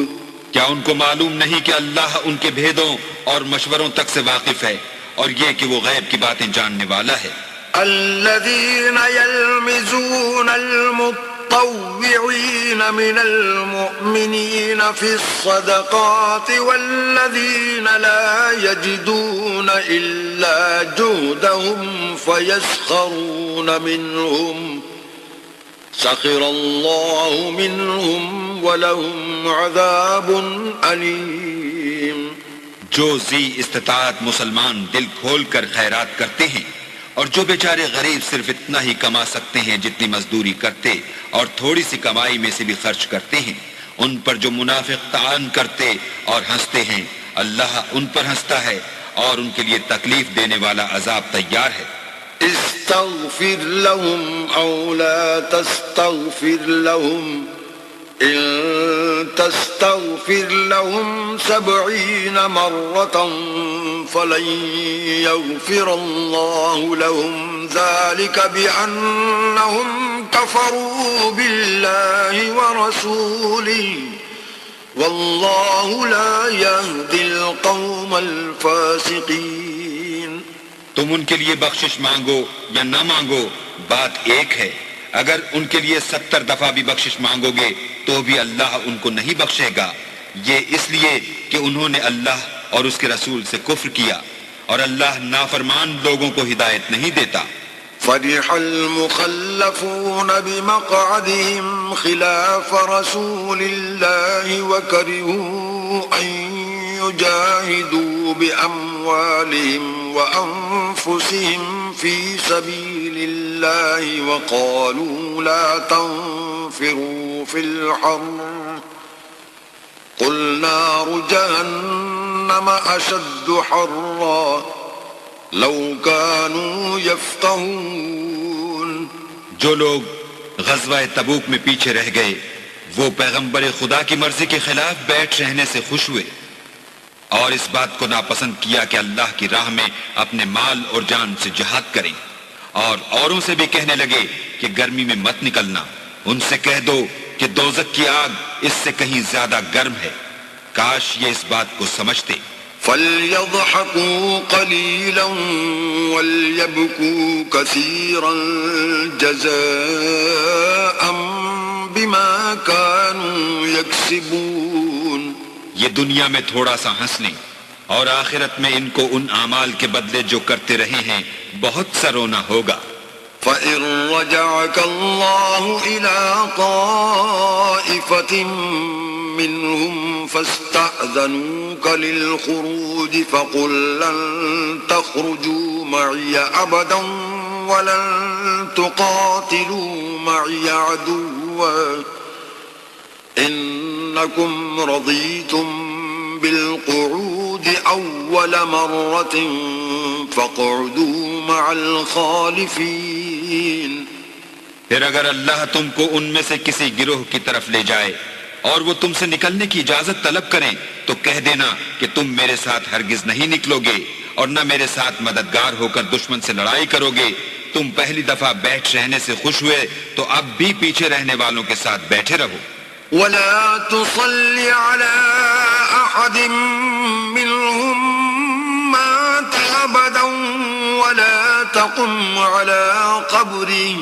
کیا ان کو معلوم نہیں کہ اللہ ان کے بھیدوں اور مشوروں تک سے واقف ہے، اور یہ کہ وہ غیب کی باتیں جاننے والا ہے۔ الذين يلمزون المطوعين من المؤمنين في الصدقات والذين لا يجدون إلا جهدهم فيسخرون منهم سخر الله منهم ولهم عذاب أليم۔ جو ذی استطاعت مسلمان دل کھول کر خیرات کرتے ہیں، اور جو بیچارے غریب صرف اتنا ہی کما سکتے ہیں جتنی مزدوری کرتے اور تھوڑی سی کمائی میں سے بھی خرچ کرتے ہیں، ان پر جو منافق طعن کرتے اور ہنستے ہیں، اللہ ان پر ہنستا ہے اور ان کے لیے تکلیف دینے والا عذاب تیار ہے۔ استغفر لهم او لا تستغفر لهم ان تستغفر لهم 70 مرة فلن يغفر الله لهم ذلك بأنهم كفروا بالله ورسوله والله لا يهدي القوم الفاسقين۔ تم ان کے لیے بخشش مانگو یا نہ مانگو، بات ایک ہے۔ اگر ان کے لیے 70 دفعہ بھی بخشش مانگو گے تو بھی اللہ ان کو نہیں بخشے گا، یہ اس لیے کہ انہوں نے اللہ اور اس کے رسول سے کفر کیا، اور اللہ نافرمان لوگوں کو ہدایت نہیں دیتا۔ فرح المخلفون بمقعدهم خلاف رسول الله وكرهوا أن يجاهدوا بأموالهم وأنفسهم في سبيل الله وقالوا لا تنفروا في الحر قل نار جهنم أشد حرا لو كانوا يفقهون۔ جو لوگ غزوہ تبوک میں پیچھے رہ گئے وہ پیغمبر خدا کی مرضی کے خلاف بیٹھ رہنے سے خوش ہوئے اور اس بات کو ناپسند کیا کہ اللہ کی راہ میں اپنے مال اور جان سے جہاد کریں، اور اوروں سے بھی کہنے لگے کہ گرمی میں مت نکلنا۔ ان سے کہہ دو کہ دوزخ کی آگ اس سے کہیں زیادہ گرم ہے، کاش یہ اس بات کو سمجھتے۔ فَلْيَضْحَكُوا قَلِيلًا وَلْيَبْكُوا كَثِيرًا جَزَاءً بِمَا كَانُوا يَكْسِبُونَ۔ یہ دنیا میں تھوڑا سا ہنس لیں اور آخرت میں ان کو ان اعمال کے بدلے جو کرتے رہے ہیں بہت سا رونا ہوگا۔ فَإِن رَّجَعَكَ اللَّهُ إِلَىٰ طَائِفَةٍ مِّنْهُمْ فَاسْتَأْذَنُوكَ لِلْخُرُوجِ فَقُل لَّن تَخْرُجُوا مَعِيَ أَبَدًا وَلَن تُقَاتِلُوا مَعِيَ عَدُوًّا إِنَّكُمْ رَضِيتُم بِالْقُعُودِ أَوَّلَ مَرَّةٍ فَاقْعُدُوا مَعَ الْخَالِفِينَ۔ پھر اگر اللہ تم کو ان میں سے کسی گروہ کی طرف لے جائے اور وہ تم سے نکلنے کی اجازت طلب کریں تو کہہ دینا کہ تم میرے ساتھ ہرگز نہیں نکلو گے اور نہ میرے ساتھ مددگار ہو کر دشمن سے لڑائی کرو گے۔ تم پہلی دفعہ بیٹھ رہنے سے خوش ہوئے تو اب بھی پیچھے رہنے والوں کے ساتھ بیٹھے رہو۔ وَلَا تُصَلِّ عَلَىٰ أَحَدٍ مِّنْهُم مَّاتَ أَبَدًا وَلَا تَقُمْ عَلَىٰ قَبْرِهِ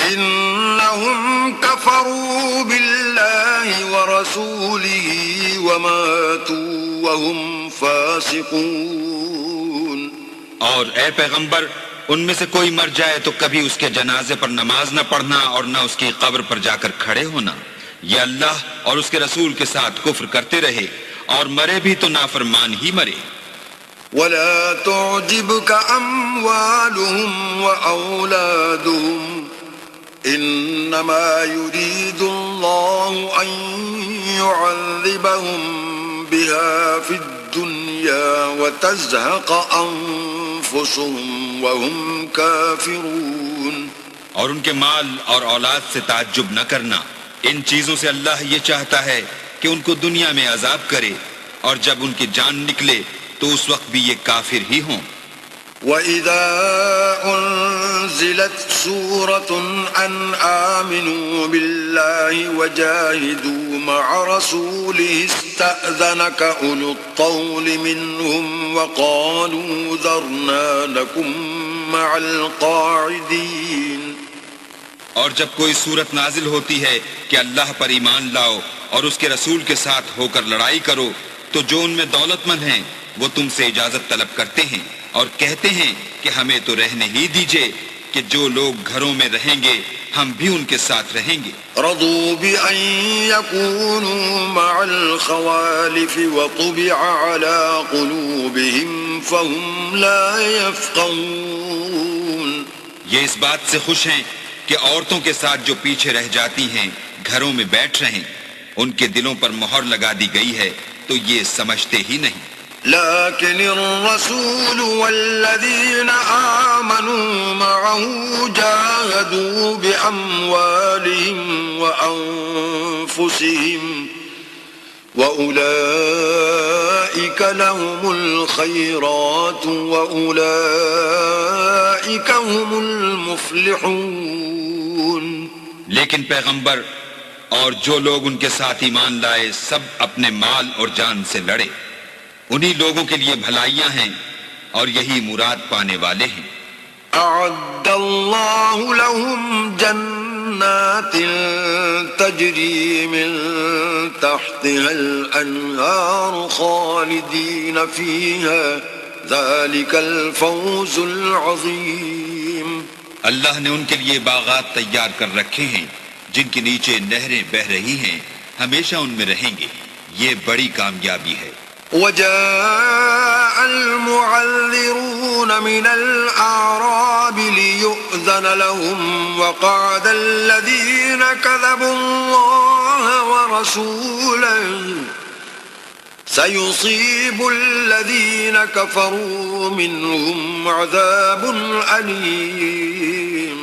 إِنَّهُمْ كَفَرُوا بِاللَّهِ وَرَسُولِهِ وَمَاتُوا وَهُمْ فَاسِقُونَ۔ اور اے پیغمبر ان میں سے کوئی مر جائے تو کبھی اس کے جنازے پر نماز نہ پڑھنا اور نہ اس کی قبر پر جا کر کھڑے ہونا۔ یہ اللہ اور اس کے رسول کے ساتھ کفر کرتے رہے اور مرے بھی تو نافرمان ہی مرے۔ وَلَا تُعْجِبْكَ أَمْوَالُهُمْ وَأَوْلَادُهُمْ إِنَّمَا يُرِيدُ اللَّهُ أَن يُعَذِّبَهُم بِهَا فِي الدُّنْيَا وَتَزْهَقَ أَنفُسُهُمْ وَهُمْ كَافِرُونَ۔ اور ان کے مال اور اولاد سے تعجب نہ کرنا، ان چیزوں سے اللہ یہ چاہتا ہے کہ ان کو دنیا میں عذاب کرے اور جب ان کی جان نکلے تو اس وقت بھی یہ کافر ہی ہوں۔ وَإِذَا أُنزِلَتْ سُورَةٌ أَنْ آمِنُوا بِاللَّهِ وَجَاهِدُوا مَعَ رَسُولِهِ اسْتَأْذَنَكَ أُولُو الطَّوْلِ مِنْهُمْ وَقَالُوا ذَرْنَا نَكُن مَّعَ الْقَاعِدِينَ۔ اور جب کوئی صورت نازل ہوتی ہے کہ اللہ پر ایمان لاؤ اور اس کے رسول کے ساتھ ہو کر لڑائی کرو تو جو ان میں دولت مند ہیں وہ تم سے اجازت طلب کرتے ہیں اور کہتے ہیں کہ ہمیں تو رہنے ہی دیجئے کہ جو لوگ گھروں میں رہیں گے ہم بھی ان کے ساتھ رہیں گے۔ رضوا بأن يكونوا مع الخوالف وطبع على قلوبهم فهم لا يفقهون۔ یہ اس بات سے خوش ہیں کہ عورتوں کے ساتھ جو پیچھے رہ جاتی ہیں گھروں میں بیٹھ رہیں، ان کے دلوں پر مہر لگا دی گئی ہے تو یہ سمجھتے ہی نہیں۔ لكن الرسول والذين آمنوا معه جاهدوا بأموالهم وأنفسهم وأولئك لهم الخيرات وأولئك هم المفلحون۔ لیکن پیغمبر اور جو لوگ ان کے ساتھ ایمان لائے سب اپنے مال اور جان سے لڑے، انہی لوگوں کے لیے بھلائیاں ہیں اور یہی مراد پانے والے ہیں۔ أعد الله لهم جنات تجري من تحتها الأنهار خالدين فيها ذلك الفوز العظيم۔ اللہ نے ان کے لیے باغات تیار کر رکھے ہیں جن کے نیچے نہریں بہہ رہی ہیں، ہمیشہ ان میں رہیں گے، یہ بڑی کامیابی ہے۔ وجاء المعذرون من الأعراب ليؤذن لهم وقعد الذين كذبوا الله ورسوله سيصيب الذين كفروا منهم عذاب أليم۔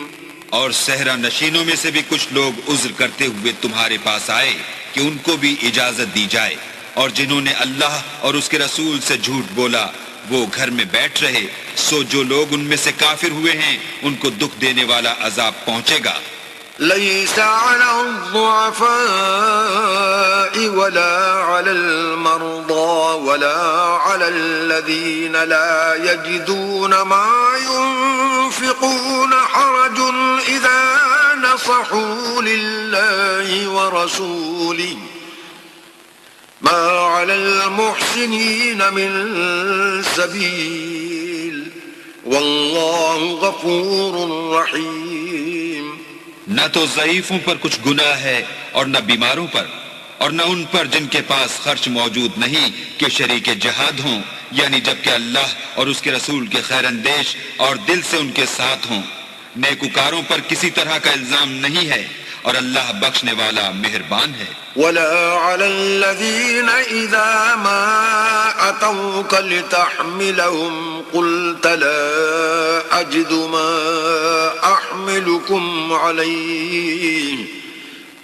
اور صحرا نشینوں میں سے بھی کچھ لوگ عذر کرتے ہوئے تمہارے پاس آئے کہ ان کو بھی اجازت دی جائے، اور جنہوں نے اللہ اور اس کے رسول سے جھوٹ بولا وہ گھر میں بیٹھ رہے، سو جو لوگ ان میں سے کافر ہوئے ہیں ان کو دکھ دینے والا عذاب پہنچے گا۔ ليس على الضعفاء ولا على المرضى ولا على الذين لا يجدون ما ينفقون حرج إذا نصحوا لله ورسوله ما على المحسنين من سبيل والله غفور رحيم۔ نہ تو ضعیفوں پر کچھ گناہ ہے اور نہ بیماروں پر، اور نہ ان پر جن کے پاس خرچ موجود نہیں کہ شریک جہاد ہوں، یعنی جبکہ اللہ اور اس کے رسول کے خیر اندیش اور دل سے ان کے ساتھ ہوں۔ نیکوکاروں پر کسی طرح کا الزام نہیں ہے، اور اللہ بخشنے والا مہربان ہے۔ ولا على الذين إذا ما أتوك لتحملهم قلت لا أجد ما أحملكم عليه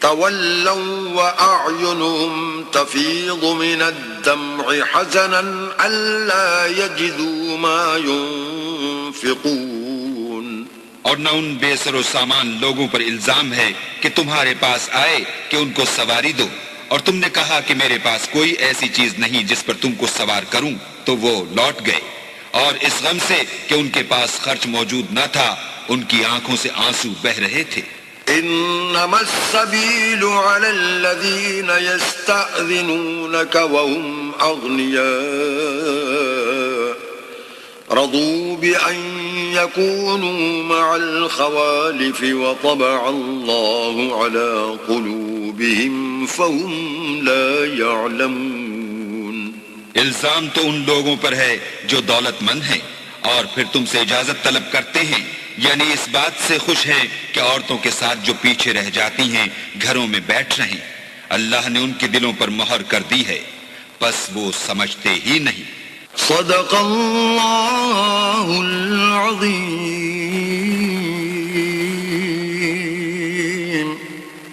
تولوا وأعينهم تفيض من الدمع حزنا ألا يجدوا ما ينفقون۔ اور نہ ان بے سر و سامان لوگوں پر الزام ہے کہ تمہارے پاس آئے کہ ان کو سواری دو، اور تم نے کہا کہ میرے پاس کوئی ایسی چیز نہیں جس پر تم کو سوار کروں، تو وہ لوٹ گئے، اور اس غم سے کہ ان کے پاس خرچ موجود نہ تھا ان کی آنکھوں سے آنسو بہہ رہے تھے۔ انما السبيل على الذين يستأذنونك وهم أغنياء رضوا بأن يكونوا مع الخوالف وطبع الله على قلوبهم فهم لا يعلمون۔ الزام تو ان لوگوں پر ہے جو دولت مند ہیں اور پھر تم سے اجازت طلب کرتے ہیں، یعنی اس بات سے خوش ہیں کہ عورتوں کے ساتھ جو پیچھے رہ جاتی ہیں گھروں میں بیٹھ رہیں۔ اللہ نے ان کے دلوں پر مہر کر دی ہے، بس وہ سمجھتے ہی نہیں۔ صدق اللہ العظیم۔